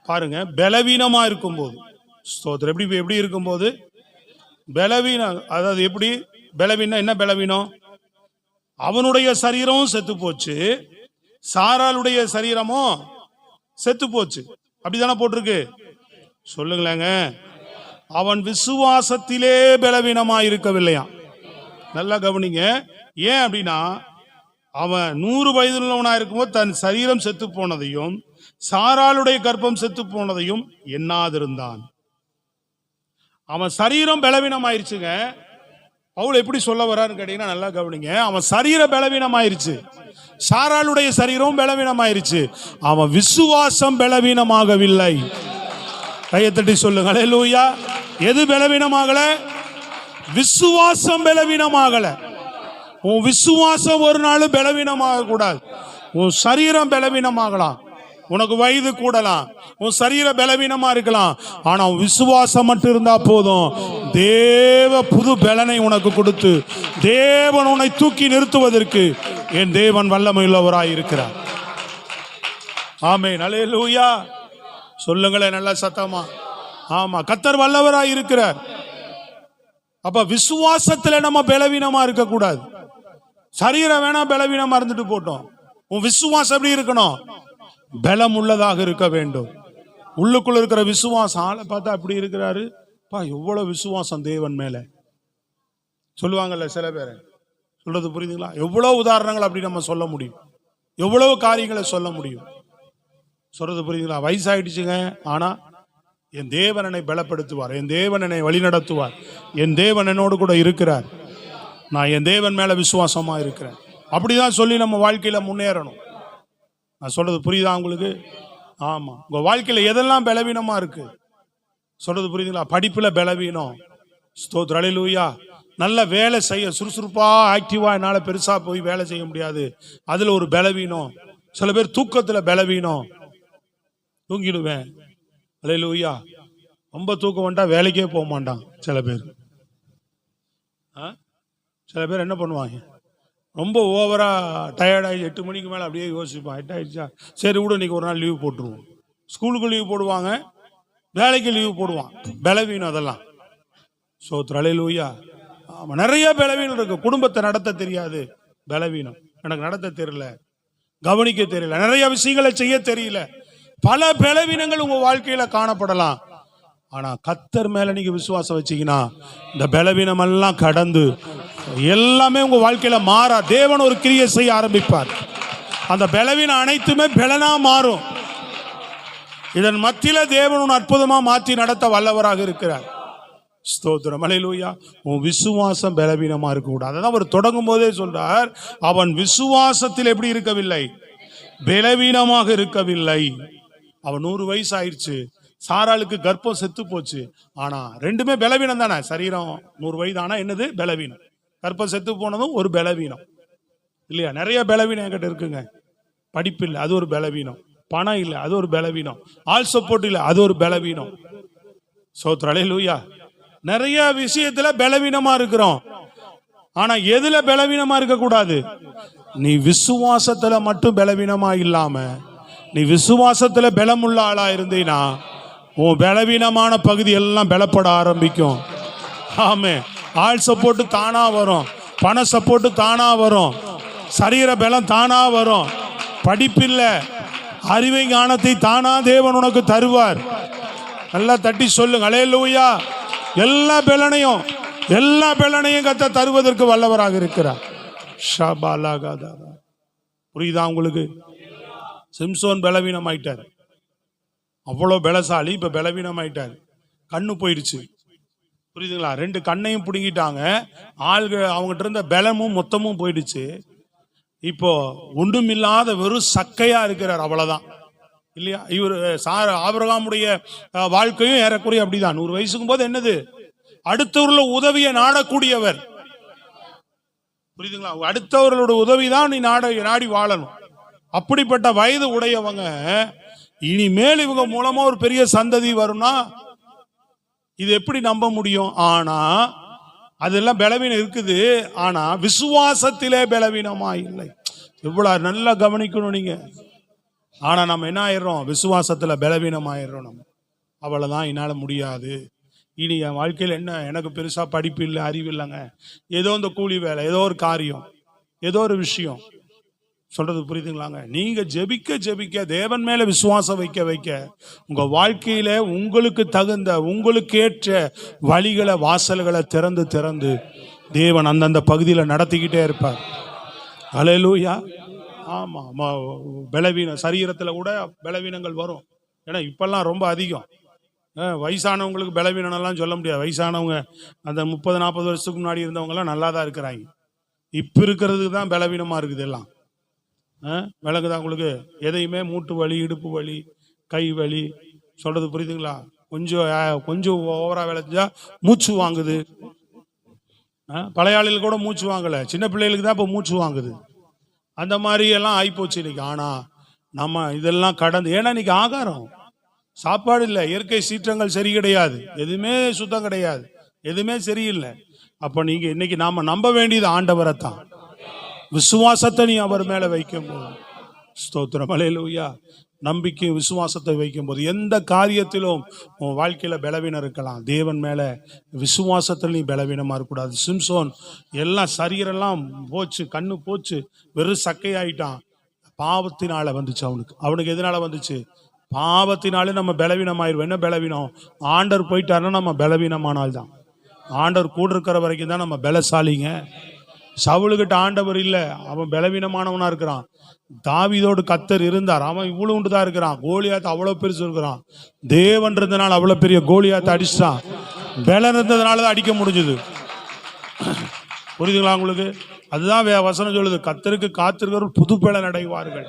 பாருங்க, பலவீனமா இருக்கும்போது. ஸ்தோத்திரம். எப்படி இருக்கும்போது? பலவீனம். அதாவது எப்படி பலவீனம்? என்ன பலவீனம்? அவனுடைய சரீரமும் செத்து போச்சு, சாராளுடைய சரீரமும் செத்து போச்சு. அப்படிதானே போட்டிருக்கு? சொல்லுங்களேங்க. அவன் விசுவாசத்திலே பலவீனமா இருக்கவில்லையா? நல்லா கவனிங்க. ஏன் அப்படின்னா, அவன் 100 வயது உள்ளவனா இருக்கும்போது தன் சரீரம் செத்து போனதையும் சாராளுடைய கர்ப்பம் செத்து போனதையும் எண்ணாதிருந்தான். அவன் சரீரம் பலவீனம் ஆயிருச்சுங்க. பவுல் எப்படி சொல்ல வர்றாருன்னு கேட்டீங்கன்னா நல்லா கவனிங்க. அவன் சரீர பலவீனம் ஆயிருச்சு, சாராளுடைய சரீரம் பலவீனம் ஆயிருச்சு. அவன் விசுவாசம் பலவீனமாகவில்லை. கையை தட்டி சொல்லுங்க அல்லேலூயா. எது பலவீனமாகல? விசுவாசம் பலவீனமாகல. உன் விசுவாசம் ஒரு நாள் பலவீனமாக கூடாது. உன் சரீரம் பலவீனமாகலாம், உனக்கு வயது கூடலாம், உன் சரீர பலவீனமா இருக்கலாம், ஆனா உன் விசுவாசம் மட்டும் இருந்தா போதும். தேவ புது பலனை உனக்கு கொடுத்து தேவன் உன்னை தூக்கி நிறுத்துவதற்கு என் தேவன் வல்லமையுள்ளவராய் இருக்கிறார். ஆமென், அல்லேலூயா. சொல்லுங்களேன் நல்ல சத்தமா. ஆமா, கர்த்தர் வல்லவராய் இருக்கிறார். அப்ப விசுவாசத்துல நம்ம பலவீனமா இருக்க கூடாது. சரீரம் வேணா பலவீனமா இருந்துட்டு போட்டோம். உன் விசுவாசம் எப்படி இருக்கணும்? பலம் உள்ளதாக இருக்க வேண்டும். உள்ளுக்குள்ள இருக்கிற விசுவாசம். ஆளை பார்த்தா அப்படி இருக்கிறாரு, பா எவ்வளவு விசுவாசம் தேவன் மேல. சொல்லுவாங்கல்ல சில பேர். சொல்றது புரியுதுங்களா? எவ்வளவு உதாரணங்கள் அப்படி நம்ம சொல்ல முடியும், எவ்வளவு காரியங்களை சொல்ல முடியும். சொல்றது புரியுதுங்களா? வயசாயிடுச்சுங்க, ஆனா என் தேவன் என்னை பலப்படுத்துவார், என் தேவன் என்னை வழிநடத்துவார், என் தேவன் என்னோடு கூட இருக்கிறார், நான் என் தேவன் மேல விசுவாசமா இருக்கிறேன். அப்படிதான் சொல்லி நம்ம வாழ்க்கையில முன்னேறணும். நான் சொல்றது புரியுதா உங்களுக்கு? ஆமா. உங்க வாழ்க்கையில எதெல்லாம் பலவீனமா இருக்கு சொல்றது புரியுதுங்களா? படிப்புல பலவீனம். ஸ்தோத்திரம், அல்லேலூயா. நல்ல வேலை செய்ய சுறுசுறுப்பா ஆக்டிவா என்னால பெருசா போய் வேலை செய்ய முடியாது, அதுல ஒரு பலவீனம். சில பேர் தூக்கத்துல பலவீனம், தூங்கிடுவேன். அல்லேலூயா. ரொம்ப தூக்கம் வேண்டா வேலைக்கே போக மாட்டான் சில பேர். சில பேர் என்ன பண்ணுவாங்க, ரொம்ப ஓவரா டயர்டாகி 8 மணிக்கு மேலே அப்படியே யோசிப்பான், 8 ஆயிடுச்சா சரி விட இன்னைக்கு ஒரு நாள் லீவ் போட்டுருவோம். ஸ்கூலுக்கு லீவ் போடுவாங்க, வேலைக்கு லீவ் போடுவான். பலவீனம் அதெல்லாம். ஸ்தோத்திரம், அல்லேலூயா. ஆமாம், நிறைய பலவீனம் இருக்கு. குடும்பத்தை நடத்த தெரியாது, பலவீனம். எனக்கு நடத்த தெரியல, கவனிக்க தெரியல, நிறைய விஷயங்களை செய்ய தெரியல. பல பலவீனங்கள் உங்க வாழ்க்கையில காணப்படலாம். ஆனா கர்த்தர் மேல நீங்க விசுவாசம் வச்சீங்கன்னா இந்த பலவீனம் எல்லாம் கடந்து எல்லாமே உங்க வாழ்க்கையில மாற தேவன் ஒரு கிரியை செய்ய ஆரம்பிப்பார். அந்த பலவீனம் அனைத்துமே பலனா மாறும். இதன் மத்தியில தேவன் அற்புதமா மாற்றி நடத்த வல்லவராக இருக்கிறார். ஸ்தோத்திரம், அல்லேலூயா. உன் விசுவாசம் பலவீனமா இருக்க கூடாது. அதான் அவர் தொடங்கும் போதே சொல்றார், அவன் விசுவாசத்தில் எப்படி இருக்கவில்லை? பலவீனமாக இருக்கவில்லை. அவன் 100 வயசு ஆயிடுச்சு. சாராளுக்கு கர்ப்பம் செத்து போச்சு. ஆனா ரெண்டுமே பலவீனம் தானே. சரீரம் 100 வயது ஆனா என்னது பலவீனம். கர்ப்பம் செத்து போனதும் ஒரு பலவீனம் இல்லையா? நிறைய பலவீனம் என்கிட்ட இருக்குங்க. படிப்பு இல்லை, அது ஒரு பலவீனம். பணம் இல்லை, அது ஒரு பலவீனம். ஆள் சப்போர்ட் இல்லை, அது ஒரு பலவீனம். ஸ்தோத்திரம், அல்லேலூயா. நிறைய விஷயத்துல பலவீனமா இருக்கிறோம். ஆனா எதுல பலவீனமா இருக்க கூடாது? நீ விசுவாசத்துல மட்டும் பலவீனமா இல்லாம, நீ விசுவாசத்துல பலமுள்ள ஆளா இருந்தீனா உன் பலவீனமான பகுதி எல்லாம் பலப்பட ஆரம்பிக்கும். ஆமே. ஆள் சப்போர்ட் தானா வரும், பண சப்போர்ட் தானா வரும், சரீர பலம் தானா வரும். படிப்பில்ல, அறிவை ஞானத்தை தானா தேவன் உனக்கு தருவார். நல்லா தட்டி சொல்லுங்க அல்லேலூயா. எல்லா பலனையும் கர்த்தர் தருவதற்கு வல்லவராக இருக்கிறார். புரியுதா உங்களுக்கு? சிம்சோன் பலவீனம் ஆயிட்டார். அவ்வளோ பலசாலி, இப்ப பலவீனம் ஆயிட்டார். கண்ணு போயிடுச்சு. புரியுதுங்களா? 2 கண்ணையும் பிடுங்கிட்டாங்க. ஆள்கள் அவங்ககிட்ட இருந்த பலமும் மொத்தமும் போயிடுச்சு. இப்போ ஒன்றுமில்லாத வெறும் சக்கையா இருக்கிறார். அவ்வளவுதான் இல்லையா? இவர் ஆபிரகாமுடைய வாழ்க்கையும் ஏறக்குறைய அப்படிதான். 100 வயசுக்கும் போது என்னது, அடுத்தவர்கள உதவியை நாடக்கூடியவர். புரியுதுங்களா? அடுத்தவர்களோட உதவிதான் நீ நாடி வாழணும். அப்படிப்பட்ட வயது உடையவங்க இனிமேல் இவங்க மூலமா ஒரு பெரிய சந்ததி வரும்னா இது எப்படி நம்ப முடியும்? ஆனா அதெல்லாம் பலவீனம் இருக்குது. ஆனா விசுவாசத்திலே பலவீனமா இல்லை. இவ்வளவு நல்லா கவனிக்கணும் நீங்க. ஆனா நம்ம என்ன ஆயிடுறோம்? விசுவாசத்துல பலவீனம் ஆயிடுறோம். நம்ம அவ்வளவுதான், என்னால முடியாது, இனி என் வாழ்க்கையில் என்ன, எனக்கு பெருசா படிப்பு இல்லை, அறிவு இல்லைங்க, ஏதோ இந்த கூலி வேலை, ஏதோ ஒரு காரியம், ஏதோ ஒரு விஷயம். சொல்றது புரியுதுங்களாங்க? நீங்க ஜெபிக்க தேவன் மேல விசுவாசம் வைக்க உங்க வாழ்க்கையில உங்களுக்கு தகுந்த, உங்களுக்கு ஏற்ற வழிகளை, வாசல்களை திறந்து தேவன் அந்தந்த பகுதியில நடத்திக்கிட்டே இருப்பார். அல்லேலூயா. ஆமா. பலவீனம் சரீரத்துல கூட பலவீனங்கள் வரும். ஏன்னா இப்பெல்லாம் ரொம்ப அதிகம். வயசானவங்களுக்கு பலவீனம்லாம் சொல்ல முடியாது. வயசானவங்க அந்த 30-40 வருஷத்துக்கு முன்னாடி இருந்தவங்க எல்லாம் நல்லா தான் இருக்கிறாங்க. இப்ப இருக்கிறதுக்கு தான் பலவீனமா இருக்குது எல்லாம். விளங்குதான் உங்களுக்கு? எதையுமே மூட்டு வலி, இடுப்பு வலி, கை வலி. சொல்றது புரியுதுங்களா? கொஞ்சம் ஓவரா விளைஞ்சா மூச்சு வாங்குது. பழைய ஆளுகள் கூட மூச்சு வாங்கல, சின்ன பிள்ளைகளுக்கு தான் இப்போ மூச்சு வாங்குது. அந்த மாதிரி எல்லாம் ஆயிப்போச்சு இன்னைக்கு. ஆனா நம்ம இதெல்லாம் கடந்து, ஏன்னா இன்னைக்கு ஆகாரம் சாப்பாடு இல்லை, இயற்கை சீற்றங்கள் சரி கிடையாது, எதுவுமே சுத்தம் கிடையாது, எதுவுமே சரியில்லை. அப்ப நீங்க இன்னைக்கு நாம நம்ப வேண்டியது ஆண்டவரை தான். விசுவாசத்தை நீ அவர் மேல வைக்கும் போது, ஸ்தோத்திரம், அல்லேலூயா, நம்பிக்கை விசுவாசத்தை வைக்கும் போது எந்த காரியத்திலும் உன் வாழ்க்கையில பலவீனம் இருக்கலாம், தேவன் மேல விசுவாசத்தில் நீ பலவீனமா இருக்கக்கூடாது. சிம்சோன் எல்லாம் சரீரெல்லாம் போச்சு, கண்ணு போச்சு, வெறும் சக்கையாயிட்டான். பாவத்தினால வந்துச்சு அவனுக்கு எதனால வந்துச்சு? பாவத்தினாலே நம்ம பலவீனமாயிருவோம். என்ன பலவீனம்? ஆண்டவர் போயிட்டாருன்னா நம்ம பலவீனமானால் தான். ஆண்டவர் கூட இருக்கிற வரைக்கும் தான் நம்ம பலசாலிங்க. சவுலுகிட்ட ஆண்டவர் இல்லை, அவன் பலவீனமானவனா இருக்கிறான். தாவீதோடு கர்த்தர் இருந்தார், அவன் இவ்வளவு உண்டு தான் இருக்கிறான். கோலியாத் அவ்வளவு பெருசு இருக்கிறான். தேவன் இருந்தனால அவ்வளவு பெரிய கோலியாத்தை அடிச்சிட்டான். பலன் இருந்ததுனால தான் அடிக்க முடிஞ்சது. புரியுதுங்களா உங்களுக்கு? அதுதான் வசனம் சொல்லுது, கர்த்தருக்கு காத்திருக்கிறவர்கள் புது பலன் அடைவார்கள்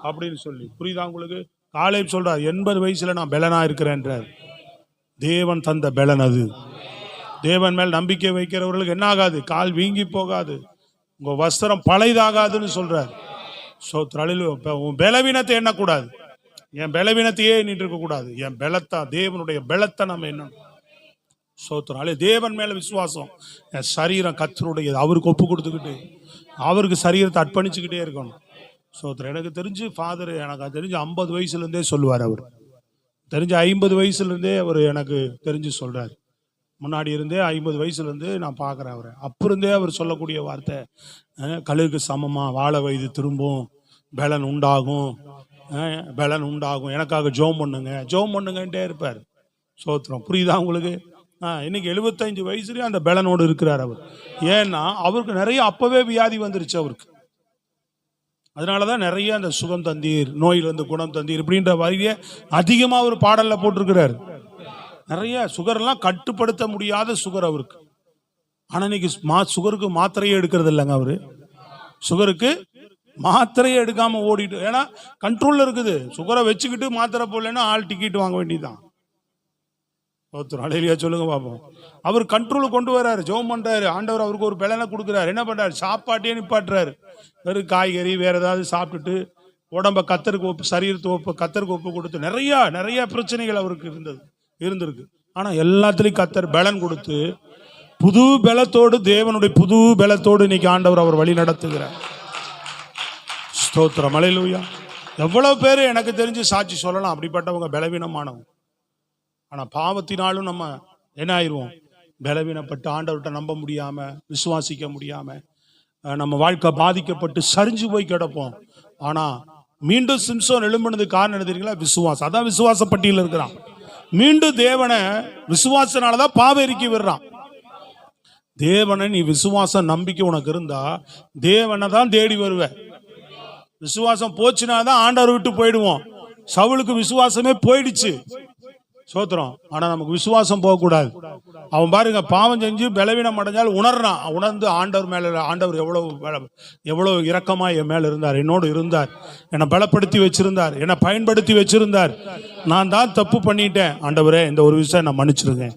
அப்படின்னு சொல்லி. புரியுதா உங்களுக்கு? காலேப் சொல்றார், 80 வயசுல நான் பலனா இருக்கிறேன்றார். தேவன் தந்த பலன் அது. தேவன் மேல் நம்பிக்கை வைக்கிறவர்களுக்கு என்ன ஆகாது? கால் வீங்கி போகாது, உங்க வஸ்திரம் பழையதாகாதுன்னு சொல்றார். உன் பலவீனத்தை எண்ணக்கூடாது, என் பலவீனத்தையே எண்ணிட்டு இருக்க கூடாது. என் பலத்தா, தேவனுடைய பலத்தை நம்ம என்ன சோத்திரம். தேவன் மேல விசுவாசம். என் சரீரம் கர்த்தருடையது, அவருக்கு ஒப்பு கொடுத்துக்கிட்டு அவருக்கு சரீரத்தை அர்ப்பணிச்சுக்கிட்டே இருக்கணும். சோத்திரம். எனக்கு தெரிஞ்சு ஃபாதர், எனக்கு தெரிஞ்சு 50 வயசுல இருந்தே சொல்லுவார். அவர் தெரிஞ்சு 50 வயசுல இருந்தே அவர் எனக்கு தெரிஞ்சு சொல்றாரு. முன்னாடி இருந்தே 50 வயசுல இருந்து நான் பார்க்குறேன் அவரை. அப்போ இருந்தே அவர் சொல்லக்கூடிய வார்த்தை, கழுகுக்கு சமமாக வாழ வயது திரும்பும், பலன் உண்டாகும், பலன் உண்டாகும், எனக்காக ஜோம் பண்ணுங்கன்ட்டே இருப்பார். சோத்திரம். புரியுதா உங்களுக்கு? இன்னைக்கு 75 வயசுலேயே அந்த பலனோடு இருக்கிறார் அவர். ஏன்னா அவருக்கு நிறைய அப்பவே வியாதி வந்துருச்சு அவருக்கு. அதனாலதான் நிறைய அந்த சுகம் தந்தீர், நோயிலிருந்து குணம் தந்தீர் இப்படின்ற வரியை அதிகமாக ஒரு பாடல்ல போட்டிருக்கிறார். நிறைய சுகர்லாம் கட்டுப்படுத்த முடியாத சுகர் அவருக்கு. ஆனா இன்னைக்கு சுகருக்கு மாத்திரையே எடுக்கிறது இல்லைங்க அவரு. சுகருக்கு மாத்திரையே எடுக்காம ஓடிட்டு, ஏன்னா கண்ட்ரோல்ல இருக்குது. சுகரை வச்சுக்கிட்டு மாத்திரை போடலன்னா ஆள் டிக்கெட் வாங்க வேண்டியதுதான். ஒருத்தர் அலையிலியா சொல்லுங்க பாப்போம். அவர் கண்ட்ரோல் கொண்டு வர்றாரு, ஜெபம் பண்றாரு, ஆண்டவர் அவருக்கு ஒரு பலனை கொடுக்குறாரு. என்ன பண்றாரு? சாப்பாட்டையே நிப்பாட்டுறாரு. வெறும் காய்கறி வேற ஏதாவது சாப்பிட்டுட்டு உடம்ப கத்தருக்கு ஒப்பு, சரீரத்தை ஒப்பு, கத்தருக்கு ஒப்பு கொடுத்து நிறைய பிரச்சனைகள் அவருக்கு இருந்திருக்கு. ஆனா எல்லாத்துலயும் கத்தர் பலன் கொடுத்து புது பலத்தோடு, தேவனுடைய புது பலத்தோடு இன்னைக்கு ஆண்டவர் அவர் வழி நடத்துகிறார். ஸ்தோத்திரம், அல்லேலூயா. எவ்வளவு பேர் எனக்கு தெரிஞ்சு சாட்சி சொல்லலாம், அப்படிப்பட்டவங்க பலவீனமானவங்க. ஆனா பாவத்தினாலும் நம்ம என்ன ஆயிடுவோம்? பலவீனப்பட்டு ஆண்டவர்கிட்ட நம்ப முடியாம, விசுவாசிக்க முடியாம, நம்ம வாழ்க்கை பாதிக்கப்பட்டு சரிஞ்சு போய் கிடப்போம். ஆனா மீண்டும் சிம்சோன் எழும்பினதுக்கு காரணம் என்ன தெரியுங்களா? விசுவாசம். அதான் விசுவாச பட்டியலில் இருக்கிறான். மீண்டும் தேவனை விசுவாசனாலதான் பாவரிக்கி விடுறான். தேவனை நீ விசுவாசம் நம்பிக்கை உனக்கு இருந்தா தேவனை தான் தேடி வருவ. விசுவாசம் போச்சுனா தான் ஆண்டவர் விட்டு போயிடுவோம். சவுலுக்கு விசுவாசமே போயிடுச்சு, சோத்திரம். ஆனா நமக்கு விசுவாசம் போகக்கூடாது. அவன் பாருங்க, பாவம் செஞ்சு பலவீனம் அடைஞ்சால் உணர்றான். உணர்ந்து ஆண்டவர் மேல, ஆண்டவர் எவ்வளவு இரக்கமா என் மேல இருந்தார், என்னோடு இருந்தார், என்னை பலப்படுத்தி வச்சிருந்தார், என்னை பயன்படுத்தி வச்சிருந்தார். நான் தான் தப்பு பண்ணிட்டேன், ஆண்டவரே இந்த ஒரு விஷயம் நான் மன்னிச்சிருங்க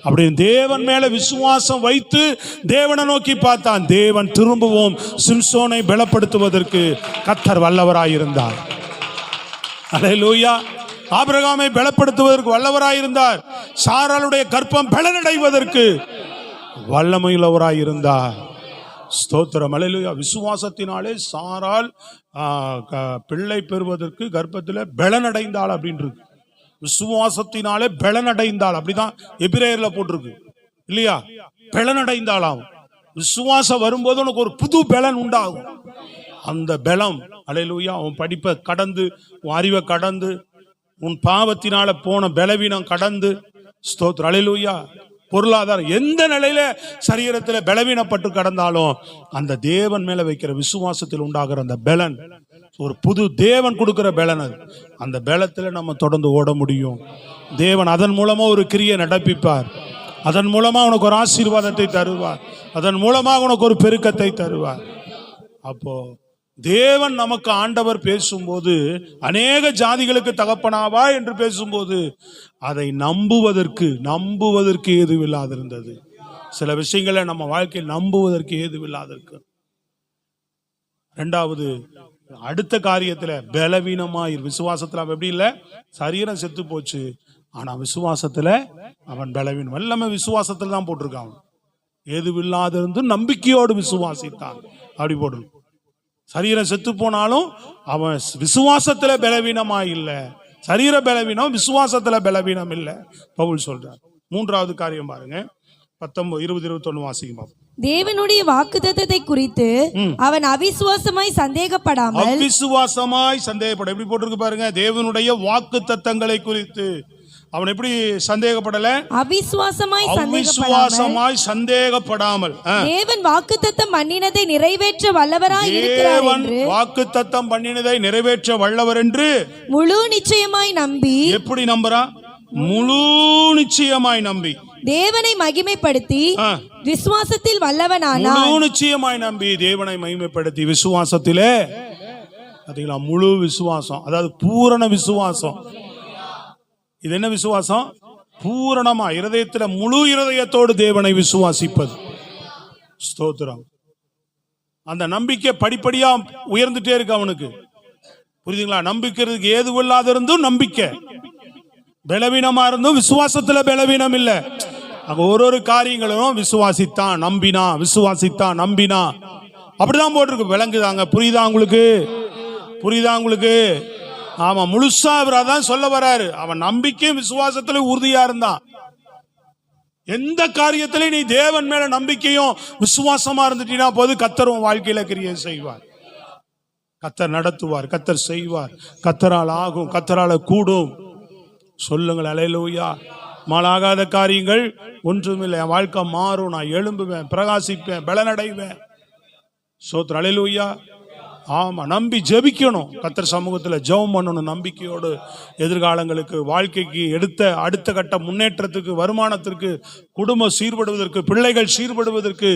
அப்படின்னு தேவன் மேல விசுவாசம் வைத்து தேவனை நோக்கி பார்த்தான். தேவன் திரும்பவும் சிம்சோனை பலப்படுத்துவதற்கு கர்த்தர் வல்லவராயிருந்தார். அல்லேலூயா. ஆபிரகாமை பலப்படுத்துவதற்கு வல்லவராயிருந்தார். சாராளுடைய கற்பம் பலனடைவதற்கு வல்லமையுள்ளவராயிருந்தார். ஸ்தோத்திரம், அல்லேலூயா. விசுவாசத்தினாலே சாராள் பிள்ளை பெறுவதற்கு கர்ப்பத்தில் பலனடைந்தாள் அப்படின்னு இருக்கு. விசுவாசத்தினாலே பலனடைந்தாள், அப்படிதான் எபிரேயர்ல போட்டிருக்கு இல்லையா? பலனடைந்தாளாம். விசுவாசம் வரும்போது உனக்கு ஒரு புது பலன் உண்டாகும். அந்த பலம், அல்லேலூயா, உன் படிப்பை கடந்து, உன் அறிவை கடந்து, உன் பாவத்தினால போன பலவீனம் கடந்து, ஸ்தோத்திரம், அல்லேலூயா, பொருளாதாரம் எந்த நிலையில சரீரத்தில் பலவீனப்பட்டு கடந்தாலும் அந்த தேவன் மேல வைக்கிற விசுவாசத்தில் உண்டாகிற அந்த பலன் ஒரு புது தேவன் கொடுக்கிற பலன். அது அந்த பலத்துல நம்ம தொடர்ந்து ஓட முடியும். தேவன் அதன் மூலமா ஒரு கிரியை நடப்பிப்பார். அதன் மூலமா உனக்கு ஒரு ஆசீர்வாதத்தை தருவார். அதன் மூலமா உனக்கு ஒரு பெருக்கத்தை தருவார். அப்போ தேவன் நமக்கு ஆண்டவர் பேசும்போது, அநேக ஜாதிகளுக்கு தகப்பனாவா என்று பேசும்போது அதை நம்புவதற்கு ஏதுவில்லாதிருந்தது. சில விஷயங்களை நம்ம வாழ்க்கையில் நம்புவதற்கு ஏதுவில்லாதிருக்கு. ரெண்டாவது, அடுத்த காரியத்துல பலவீனமாய், விசுவாசத்துல அவன் எப்படி இல்லை, சரீரம் செத்து போச்சு, ஆனா விசுவாசத்துல அவன் பலவீனம். எல்லாமே விசுவாசத்துல தான் போட்டிருக்கான். ஏதுவில்லாதிருந்து நம்பிக்கையோடு விசுவாசித்தான், அப்படி போடு. சரீரம் செத்து போனாலும் அவன் விசுவாசத்துல பலவீனமா இல்லை. சரீர பலவீனம், விசுவாசத்துல பலவீனம் இல்லை பவுல் சொல்றார். மூன்றாவது காரியம் பாருங்க, 19, 20, 21 வாசிக்கும். தேவனுடைய வாக்குத்தத்தத்தை குறித்து அவன் அவிசுவாசமாய் சந்தேகப்படாமல், எப்படி போட்டிருக்கு பாருங்க, தேவனுடைய வாக்குத்தத்தங்களை குறித்து அவன் எப்படி சந்தேகப்படல? அவிசுவாசமாய் சந்தேகப்படாமல் தேவன் வாக்குத்தத்தம் பண்ணினதை நிறைவேற்ற வல்லவராய் இருக்கிறார் என்று, வாக்குத்தத்தம் பண்ணினதை நிறைவேற்ற வல்லவர் என்று முழு நிச்சயமாய் நம்பி. எப்படி நம்புறான்? முழு நிச்சயமாய் நம்பி தேவனை மகிமைப்படுத்தி விசுவாசத்தில் வல்லவனானான். முழு நிச்சயமாய் நம்பி தேவனை மகிமைப்படுத்தி விசுவாசத்திலே, பாத்தீங்களா, முழு விசுவாசம், அதாவது பூரண விசுவாசம். இது என்ன விசுவாசம்? பூரணமா இருதயத்துல முழு இருதயத்தோடு தேவனை விசுவாசிப்பது. ஸ்தோத்திரம். அந்த நம்பிக்கை படிப்படியா உயர்ந்துட்டே இருக்கு அவனுக்கு. புரியுதுங்களா? நம்பிக்கிறதுக்கு ஏதுவில்லாத இருந்தும் நம்பிக்கை, பலவீனமா இருந்தும் விசுவாசத்துல பலவீனம் இல்ல. அங்க ஒரு காரியங்களும் விசுவாசித்தான் நம்பினா, விசுவாசித்தான் நம்பினா, அப்படிதான் போட்டிருக்கு. விளங்குதாங்க? புரியுதா உங்களுக்கு? ஆமா, முழுசா அவர் அதான் சொல்ல வராரு. அவன் நம்பிக்கையும் விசுவாசத்துல உறுதியா இருந்தான். எந்த காரியத்திலையும் நீ தேவன் மேல நம்பிக்கையும் விசுவாசமா இருந்துட்டீங்கன்னா போது கர்த்தர் உன் வாழ்க்கையில கிரியை செய்வார். கர்த்தர் நடத்துவார், கர்த்தர் செய்வார். கர்த்தரால் ஆகும், கர்த்தரால கூடும். சொல்லுங்கள் அல்லேலூயா. மாலாகாத காரியங்கள் ஒன்றுமில்லை. என் வாழ்க்கை மாறும், நான் எழும்புவேன், பிரகாசிப்பேன், பலனடைவேன். ஸ்தோத்திரம், அல்லேலூயா. ஆமா, நம்பி ஜெபிக்கணும். கர்த்தர் சமூகத்துல ஜெபம் பண்ணணும் நம்பிக்கையோடு. எதிர்காலங்களுக்கு, வாழ்க்கைக்கு, அடுத்த கட்ட முன்னேற்றத்துக்கு, வருமானத்திற்கு, குடும்பம் சீர்படுவதற்கு, பிள்ளைகள் சீர்படுவதற்கு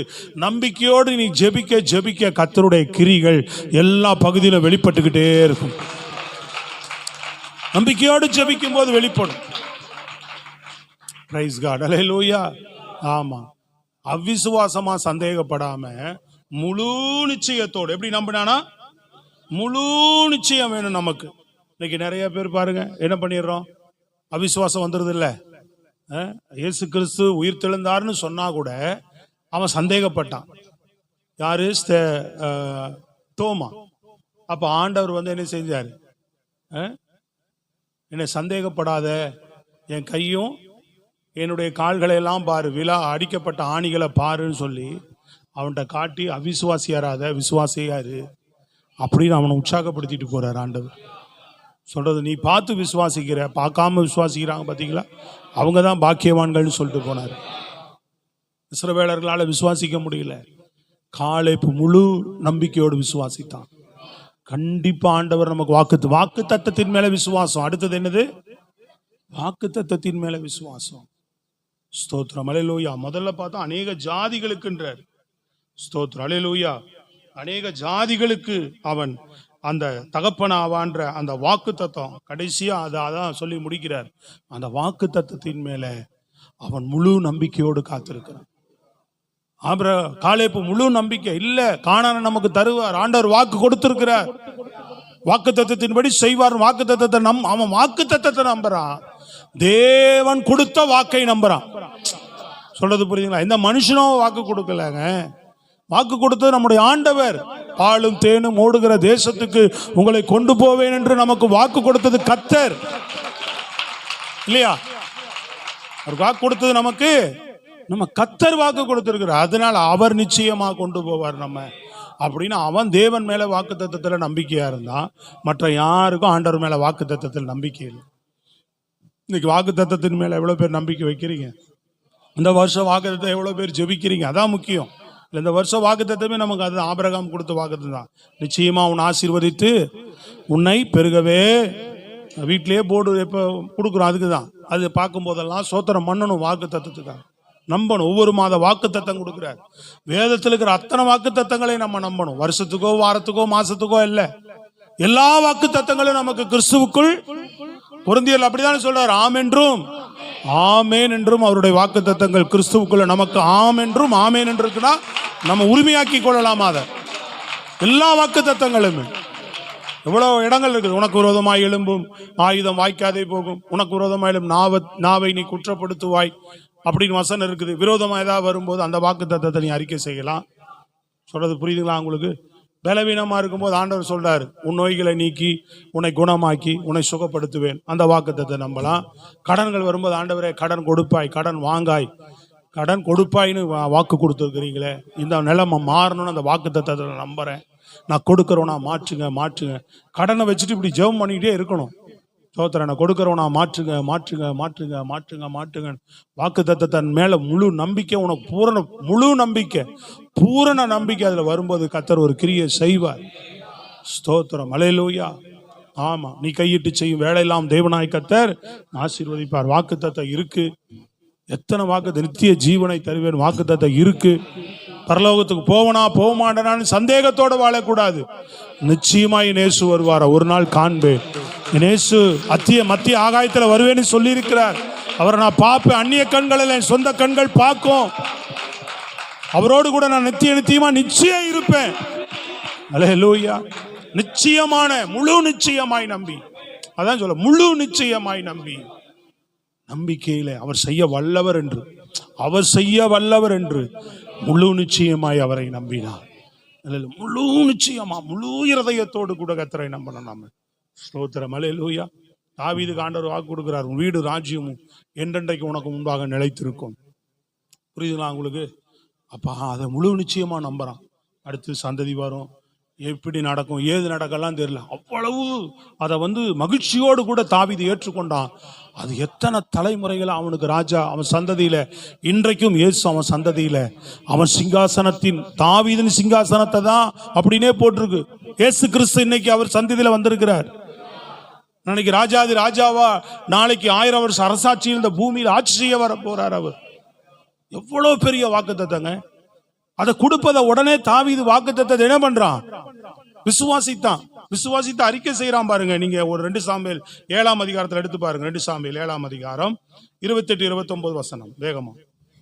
நம்பிக்கையோடு நீ ஜெபிக்க ஜெபிக்க கர்த்தருடைய கிரிகள் எல்லா பகுதியிலும் வெளிப்பட்டுக்கிட்டே இருக்கும். நம்பிக்கையோடு ஜெபிக்கும் போது வெளிப்படும். பிரைஸ் காட், அல்லேலூயா. ஆமா, அவிசுவாசமா சந்தேகப்படாம முழு நிச்சயத்தோடு. எப்படி நம்பினானா? முழு நிச்சயம் வேணும் நமக்கு. இன்னைக்கு நிறைய பேர் பாருங்க என்ன பண்ணிடுறோம், அவிசுவாசம் வந்துடுது இல்லை. இயேசு கிறிஸ்து உயிர் தெழுந்தார்னு சொன்னா கூட அவன் சந்தேகப்பட்டான். யாரு? தோமா. அப்ப ஆண்டவர் வந்து என்ன செஞ்சாரு? என்னை சந்தேகப்படாத, என் கையும் என்னுடைய கால்களை எல்லாம் பாரு, விழா அடிக்கப்பட்ட ஆணிகளை பாருன்னு சொல்லி அவன்கிட்ட காட்டி, அவிசுவாசியாராத விசுவாசியாரு அப்படின்னு அவனை உற்சாகப்படுத்திட்டு போறார் ஆண்டவர். சொல்றது, நீ பார்த்து விசுவாசிக்கிற, பார்க்காம விசுவாசிக்கிறாங்க பார்த்தீங்களா, அவங்க தான் பாக்கியவான்கள்னு சொல்லிட்டு போனார். இஸ்ரவேலர்களால் விசுவாசிக்க முடியல. காலேப் முழு நம்பிக்கையோடு விசுவாசித்தான். கண்டிப்பா ஆண்டவர் நமக்கு வாக்கு தத்தத்தின் மேல விசுவாசம். அடுத்தது என்னது? வாக்கு தத்தத்தின் மேல விசுவாசம். ஸ்தோத்திரம், அல்லேலூயா. முதல்ல பார்த்தா அநேக ஜாதிகளுக்குன்றார். ஸ்தோத்திரம், அல்லேலூயா. அநேக ஜாதிகளுக்கு அவன் அந்த தகப்பனாவான்ற அந்த வாக்கு தத்தம் கடைசியா அதான் சொல்லி முடிக்கிறார். அந்த வாக்கு தத்தத்தின் மேல அவன் முழு நம்பிக்கையோடு காத்திருக்கிறான். காலேப்பு முழு நம்பிக்கை இல்ல, கானானை நமக்கு தருவார், ஆண்டவர் வாக்கு கொடுத்திருக்கிறார், வாக்கு தத்தத்தின்படி செய்வார். வாக்கு தத்தத்தை அவன் வாக்கு தத்தத்தை நம்புறான், தேவன் கொடுத்த வாக்கை நம்புறான். சொல்றது புரியுதுங்களா? இந்த மனுஷனும் வாக்கு கொடுக்கலங்க. வாக்கு கொடுத்தது நம்முடைய ஆண்டவர். பாலும் தேனும் ஓடுகிற தேசத்துக்கு உங்களை கொண்டு போவேன் என்று நமக்கு வாக்கு கொடுத்தது கர்த்தர் இல்லையா? ஒரு வாக்கு கொடுத்தது நமக்கு, நம்ம கர்த்தர் வாக்கு கொடுத்திருக்கிறார். அதனால அவர் நிச்சயமா கொண்டு போவார் நம்ம அப்படின்னு அவன் தேவன் மேல வாக்கு தத்தத்துல நம்பிக்கையா இருந்தான். மற்ற யாருக்கும் ஆண்டவர் மேல வாக்கு தத்தத்தில் நம்பிக்கை இல்லை. இன்னைக்கு வாக்கு தத்தத்தின் மேல எவ்வளவு பேர் நம்பிக்கை வைக்கிறீங்க? இந்த வருஷம் வாக்கு தத்தம் எவ்வளவு பேர் ஜெபிக்கிறீங்க? அதான் முக்கியம். இந்த வருஷம் வாக்கு தத்தமே நமக்கு அது ஆபிரகாம் கொடுத்த வாக்கு தான். நிச்சயமா உன்னை ஆசீர்வதித்து உன்னை பெருகவே, வீட்டிலேயே போர்டு எப்போ கொடுக்குறோம் அதுக்கு தான். அது பார்க்கும் போதெல்லாம் சோத்திரம் பண்ணணும், வாக்கு தத்தத்துக்காக நம்பணும். ஒவ்வொரு மாத வாக்கு தத்தம் கொடுக்குறாரு. வேதத்தில் இருக்கிற அத்தனை வாக்கு தத்தங்களை நம்ம நம்பணும். வருஷத்துக்கோ வாரத்துக்கோ மாசத்துக்கோ இல்லை, எல்லா வாக்கு தத்தங்களும் நமக்கு கிறிஸ்துவுக்குள் பொருந்தியல். அப்படிதான் சொல்றாரு, ஆம் என்றும் ஆமேன் என்றும் அவருடைய வாக்கு தத்தங்கள் கிறிஸ்துவுக்குள்ள நமக்கு ஆம் என்றும் ஆமேன் என்று இருக்குன்னா நம்ம உரிமையாக்கி கொள்ளலாமா? அதை எல்லா வாக்கு தத்தங்களுமே எவ்வளவு இடங்கள் இருக்குது. உனக்கு விரோதமாய் எழும்பும் ஆயுதம் வாய்க்காதே போகும், உனக்கு விரோதமாய் எழும் நாவை நீ குற்றப்படுத்துவாய் அப்படின்னு வசனம் இருக்குது. விரோதமா ஏதாவது வரும்போது அந்த வாக்கு தத்தத்தை நீ அறிக்கை செய்யலாம். சொல்றது புரியுதுங்களா உங்களுக்கு? பலவீனமா இருக்கும்போது ஆண்டவர் சொல்றாரு, உன் நோய்களை நீக்கி உன்னை குணமாக்கி உன்னை சுகப்படுத்துவேன், அந்த வாக்கு தத்தத்தை நம்பலாம். கடன்கள் வரும்போது ஆண்டவரே கடன் கொடுப்பாய், கடன் வாங்காய், கடன் கொடுப்பாயின்னு வாக்கு கொடுத்துருக்கிறீங்களே, இந்த நிலைமை மாறணும்னு அந்த வாக்கு தத்தத்தை நம்புறேன், நான் கொடுக்குறவனா மாற்றுங்க. கடனை வச்சுட்டு இப்படி ஜெபம் பண்ணிக்கிட்டே இருக்கணும். சோத்திரனை கொடுக்கிறவனா மாற்றுங்க. வாக்கு தத்தத்தின் மேல முழு நம்பிக்கை உனக்கு, பூரண நம்பிக்கை அதுல வரும்போது கர்த்தர் ஒரு கிரியை செய்வார். ஸ்தோத்திரம், அல்லேலூயா. ஆமா, நீ கையிட்டு செய்யும் வேலையெல்லாம் தேவனாய் கர்த்தர் ஆசீர்வதிப்பார். வாக்கு தத்தம் இருக்கு. எத்தனை வாக்கு? நித்திய ஜீவனை தருவேன் வாக்கு தத்தம் இருக்கு. பரலோகத்துக்கு போவனா போக மாட்டேனான்னு சந்தேகத்தோட வாழக்கூடாது. நிச்சயமாய் இயேசு வருவார், ஒரு நாள் காண்பேன். இயேசு மத்திய ஆகாயத்தில் வருவேன்னு சொல்லி இருக்கிறார். அவரை நான் பார்ப்பேன், அந்நிய கண்களில் என் சொந்த கண்கள் பார்க்கும். அவரோடு கூட நான் நிச்சயமா நிச்சயம் இருப்பேன். அல்லேலூயா. நிச்சயமான முழு நிச்சயமாய் நம்பி, அதான் சொல்ல, முழு நிச்சயமாய் நம்பி, நம்பிக்கையில அவர் செய்ய வல்லவர் என்று முழு நிச்சயமாய் அவரை நம்பினார். முழு நிச்சயமா முழு இருதயத்தோடு கூட கர்த்தரை நம்பணும் நாம. ஸ்தோத்திரம், அல்லேலூயா. தாவீதுக்கு ஆண்டவர் வாக்கு கொடுக்கிறார், உன் வீடு ராஜ்யமும் என்றென்றைக்கு உனக்கு முன்பாக நிலைத்திருக்கும். புரியுதுங்களா உங்களுக்கு? அப்ப அதை முழு நிச்சயமா நம்புறான். அடுத்து சந்ததி வரும், எப்படி நடக்கும் ஏது நடக்கலாம் தெரியல. அவ்வளவு அதை மகிழ்ச்சியோடு கூட தாவீது ஏற்றுக்கொண்டான். அது எத்தனை தலைமுறைகள் அவனுக்கு ராஜா, அவன் சந்ததியில இன்றைக்கும் இயேசு அவன் சந்ததியில, அவன் சிங்காசனத்தின் தாவீதின் சிங்காசனத்தை தான் அப்படின்னே போட்டிருக்கு. இயேசு கிறிஸ்து இன்னைக்கு அவர் சந்ததியில வந்திருக்கிறார். நாளைக்கு ராஜாதி ராஜாவா, நாளைக்கு 1000 வருஷம் அரசாட்சியில் இந்த பூமியில் ஆட்சி செய்ய வர போறார் அவர். எவ்வளவு பெரிய வாக்குத்தத்தங்க. அதை கொடுப்பத உடனே தாவீது வாக்குத்தத்தத்தை என்ன பண்றான்? விசுவாசித்தான். விசுவாசித்து அறிக்கை செய்யறான் பாருங்க. நீங்க ஒரு 2 சாமுவேல் 7ஆம் அதிகாரத்துல எடுத்து பாருங்க. 2 சாமுவேல் 7ஆம் அதிகாரம் 28 29 வசனம் வேகமா.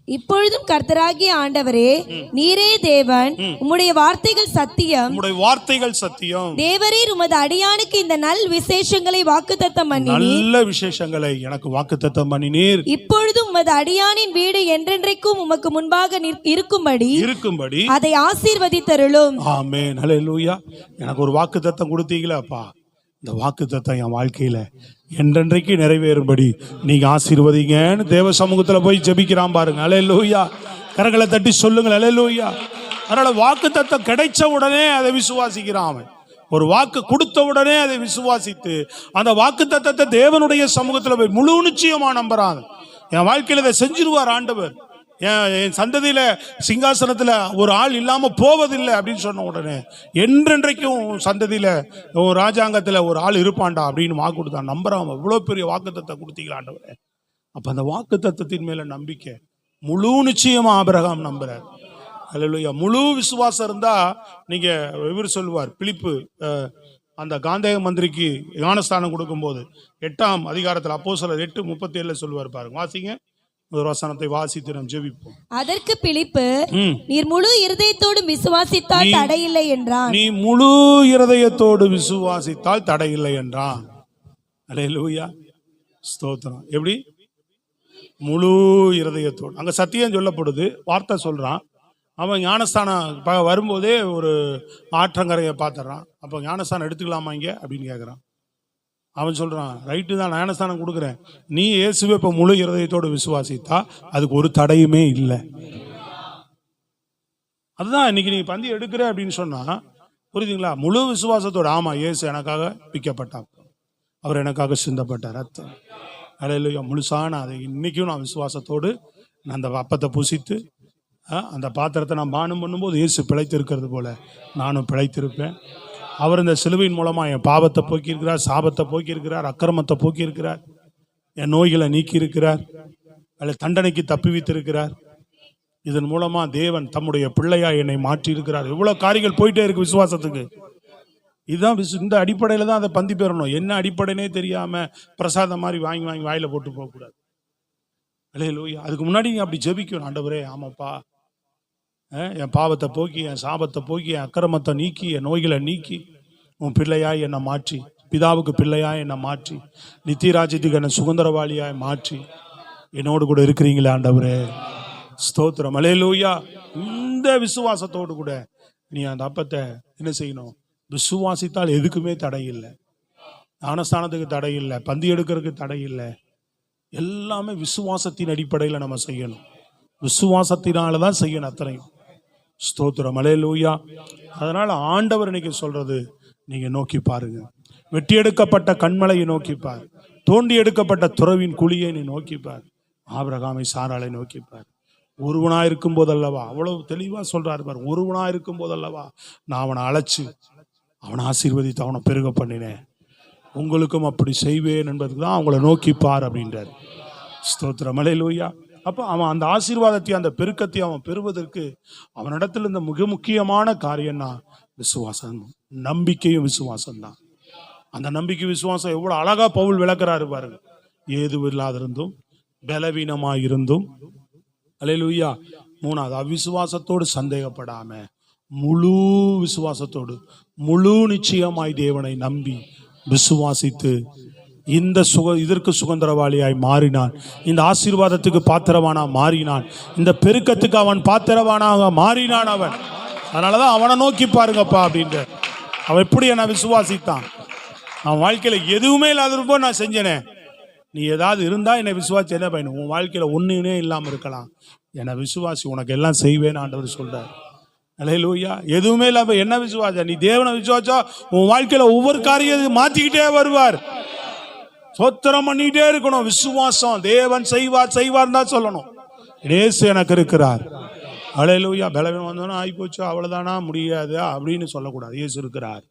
இப்பொழுதும் கர்த்தராகிய ஆண்டவரே, நீரே தேவன், உம்முடைய வார்த்தைகள் சத்தியம், உம்முடைய வார்த்தைகள் சத்தியம். தேவரீர் உமது அடியானுக்கு இந்த நல் விசேஷங்களை வாக்குத்தத்தம் பண்ணினீர். நல்ல விசேஷங்களை எனக்கு வாக்குத்தத்தம் பண்ணினீர். இப்பொழுதும் உமது அடியானின் வீடு என்றென்றைக்கும் உமக்கு முன்பாக இருக்கும்படி அதை ஆசீர்வதித்தருளும். ஆமென், ஹல்லேலூயா. எனக்கு ஒரு வாக்குத்தத்தம் கொடுத்தீங்களே அப்பா, இந்த வாக்குத்தத்தம் என் வாழ்க்கையில என்றென்றைக்கு நிறைவேறும்படி நீங்க ஆசீர்வதிங்கன்னு தேவ சமூகத்துல போய் ஜெபிக்கிறான் பாருங்க. ஹல்லேலூயா. கரங்களை தட்டி சொல்லுங்கள் ஹல்லேலூயா. அதனால வாக்குத்தத்தம் கிடைச்ச உடனே அதை விசுவாசிக்கிறான் அவன். ஒரு வாக்கு கொடுத்த உடனே அதை விசுவாசித்து அந்த வாக்குத்தத்தத்தை தேவனுடைய சமூகத்துல போய் முழு நிச்சயமா நம்புறான். என் வாழ்க்கையில இதை செஞ்சிருவார் ஆண்டவர், என் சந்ததியில சிங்காசனத்துல ஒரு ஆள் இல்லாம போவதில்லை அப்படின்னு சொன்ன உடனே என்றென்றைக்கும் சந்ததியில ராஜாங்கத்துல ஒரு ஆள் இருப்பான்டா அப்படின்னு வாக்கு கொடுத்தான். நம்புறான். இவ்வளவு பெரிய வாக்குத்தத்தத்தை கொடுத்தீங்களா ஆண்டவரே. அப்ப அந்த வாக்குத்தத்தத்தின் மேல நம்பிக்கை முழு நிச்சயமா ஆபிரகாம் நம்புறார். அல்லேலூயா. முழு விசுவாசம் இருந்தா, நீங்க இவர் சொல்லுவார் பிலிப்பு, அந்த காந்தேக மந்திரிக்கு ஞானஸ்தானம் கொடுக்கும் போது 8ஆம் அதிகாரத்தில் அப்போஸ்தலர் 8:37 சொல்லுவார் பாருங்க. வாசிங்க ஒரு வசனத்தை வாசித்து நாம் ஜெபிப்போம். அதற்கு பிலிப்பு, நீர் முழு இருதயத்தோடு விசுவாசித்தால் தடையில்லை என்றான். நீ முழு இருதயத்தோடு விசுவாசித்தால் தடையில்லை என்றான். அல்லேலூயா, ஸ்தோத்திரம். எப்படி? முழு இருதயத்தோடு. அங்க சத்தியம் சொல்லப்படுது, வார்த்தை சொல்றான். அவன் ஞானஸ்தானம் வரும்போதே ஒரு ஆற்றங்கரையை பார்த்துறான். அப்போ ஞானஸ்தானம் எடுத்துக்கலாமா இங்க அப்படின்னு கேட்குறான். அவன் சொல்றான், ரைட்டு தான், ஞானஸ்தானம் கொடுக்குறேன், நீ இயேசுவை இப்போ முழு இருதயத்தோடு விசுவாசித்தா அதுக்கு ஒரு தடையுமே இல்லை. அதுதான் இன்னைக்கு நீ பந்தி எடுக்கிற அப்படின்னு சொன்னா, புரியுதுங்களா? முழு விசுவாசத்தோடு, ஆமா இயேசு எனக்காக பிக்கப்பட்டார், அவர் எனக்காக சிந்தப்பட்டார் ரத்தம். அல்லேலூயா. முழுசான அதை இன்னைக்கும் நான் விசுவாசத்தோடு நான் அந்த அப்பத்தை புசித்து அந்த பாத்திரத்தை நான் பானம் பண்ணும்போது இயேசு பிழைத்திருக்கிறது போல நானும் பிழைத்திருப்பேன். அவர் இந்த சிலுவையின் மூலமா என் பாவத்தை போக்கியிருக்கிறார், சாபத்தை போக்கியிருக்கிறார், அக்கிரமத்தை போக்கியிருக்கிறார், என் நோய்களை நீக்கி இருக்கிறார், அல்ல தண்டனைக்கு தப்பி வைத்திருக்கிறார். இதன் மூலமா தேவன் தம்முடைய பிள்ளையா என்னை மாற்றி இருக்கிறார். எவ்வளவு காரியங்கள் போயிட்டே இருக்கு விசுவாசத்துக்கு. இதுதான் இந்த அடிப்படையில தான் அதை பந்தி பெறணும். என்ன அடிப்படைனே தெரியாம பிரசாதம் மாதிரி வாங்கி வாங்கி வாயில போட்டு போகக்கூடாது. அல்லேலூயா. அதுக்கு முன்னாடி நீ அப்படி ஜெபிக்கணும். ஆண்டவரே, ஆமாப்பா, என் பாவத்தை போக்கி, என் சாபத்தை போக்கி, என் அக்கிரமத்தை நீக்கி, என் நோய்களை நீக்கி, உன் பிள்ளையாய் என்னை மாற்றி, பிதாவுக்கு பிள்ளையாய் என்னை மாற்றி, நித்திய ராஜ்யத்துக்கு என்னை சுதந்திரவாளியாய் மாற்றி என்னோடு கூட இருக்கிறீங்களே ஆண்டவரே, ஸ்தோத்திரம். அல்லேலூயா. இந்த விசுவாசத்தோடு கூட நீ அந்த அப்பத்தை என்ன செய்யணும்? விசுவாசித்தால் எதுக்குமே தடை இல்லை. ஞானஸ்தானத்துக்கு தடை இல்லை, பந்தி எடுக்கிறதுக்கு தடை இல்லை. எல்லாமே விசுவாசத்தின் அடிப்படையில் நம்ம செய்யணும். விசுவாசத்தினால தான் செய்யணும் அத்தனையும். ஸ்தோத்திரம். அல்லேலூயா. அதனால ஆண்டவர் இன்னைக்கு சொல்றது, நீங்க நோக்கி பாருங்க. வெட்டி எடுக்கப்பட்ட கண்மலையை நோக்கிப்பார், தோண்டி எடுக்கப்பட்ட துறவின் குழியை நீ நோக்கிப்பார், ஆபிரகாமை சாராளை நோக்கிப்பார். ஒருவனா இருக்கும் போதல்லவா, அவ்வளவு தெளிவா சொல்றாரு பாரு, ஒருவனா இருக்கும் போதல்லவா நான் அவனை அழைச்சு அவனை ஆசீர்வதித்து அவனை பெருக பண்ணினேன், உங்களுக்கும் அப்படி செய்வேன் என்பதுக்கு தான் அவங்கள நோக்கிப்பார் அப்படின்றார். ஸ்தோத்திரம். அல்லேலூயா. அப்போ அவன் அந்த ஆசீர்வாதத்தையும் அந்த பெருக்கத்தை அவன் பெறுவதற்கு அவனிடத்தில் இந்த மிக முக்கியமான காரியம்னா விசுவாசம், நம்பிக்கையும் விசுவாசம் தான். அந்த நம்பிக்கை விசுவாசம் எவ்வளவு அழகா பவுல் விளக்குறாரு பாருங்க. ஏதுவும் இல்லாதிருந்தும் பலவீனமாயிருந்தும், அல்லேலூயா. 3வது, அவிசுவாசத்தோடு சந்தேகப்படாம முழு விசுவாசத்தோடு முழு நிச்சயமாய் தேவனை நம்பி விசுவாசித்து இந்த இதற்கு சுதந்திரவாளியாய் மாறினான். இந்த ஆசீர்வாதத்துக்கு பாத்திரவானா மாறினான். இந்த பெருக்கத்துக்கு அவன் பாத்திரவானாக மாறினான் அவன். அதனாலதான் அவனை நோக்கி பாருங்கப்பா அப்படின்ற. அவன் எப்படி என்ன விசுவாசித்தான்? அவன் வாழ்க்கையில எதுவுமே இல்லாத நான் செஞ்சேனே, நீ ஏதாவது இருந்தா என்னை விசுவாசி என்ன பயணம்? உன் வாழ்க்கையில ஒண்ணுனே இல்லாம இருக்கலாம், என்னை விசுவாசி, உனக்கு எல்லாம் செய்வேன்னு ஆண்டவர் சொல்றார். அல்லேலூயா. எதுவுமே இல்லாம என்ன விசுவாசம்? நீ தேவனை விசுவாசா உன் வாழ்க்கையில ஒவ்வொரு காரியத்தை மாத்திக்கிட்டே வருவார். சோத்திரம் பண்ணிட்டே இருக்கணும். விசுவாசம், தேவன் செய்வார் செய்வார் தான் சொல்லணும். இயேசு எனக்கு இருக்கிறார். அல்லேலூயா. பலவீனம் வந்தோன்னா ஆகிப்போச்சு அவ்வளவுதானா முடியாது அப்படின்னு சொல்லக்கூடாது. இயேசு இருக்கிறார்,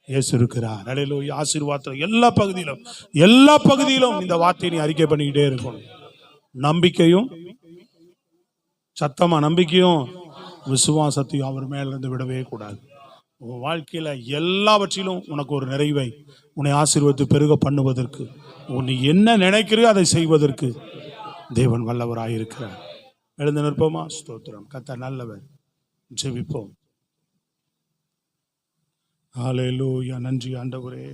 இயேசு இருக்கிறார். அல்லேலூயா. ஆசீர்வாதத்தில் எல்லா பகுதியிலும் இந்த வார்த்தையை நீ அறிக்கை பண்ணிக்கிட்டே இருக்கணும். நம்பிக்கையும் சத்தமா நம்பிக்கையும் விசுவாசத்தையும் அவர் மேலிருந்து விடவே கூடாது. உன் வாழ்க்கையில எல்லாவற்றிலும் உனக்கு ஒரு நிறைவை, உன்னை ஆசீர்வதித்து பெருக பண்ணுவதற்கு, நீ என்ன நினைக்கிறியோ அதை செய்வதற்கு தேவன் வல்லவராயிருக்கிறார். எழுந்து நிற்போமா? ஸ்தோத்திரம். கர்த்தர் நல்லவர். ஜெபிப்போம். ஹல்லேலூயா. நன்றி ஆண்டவரே.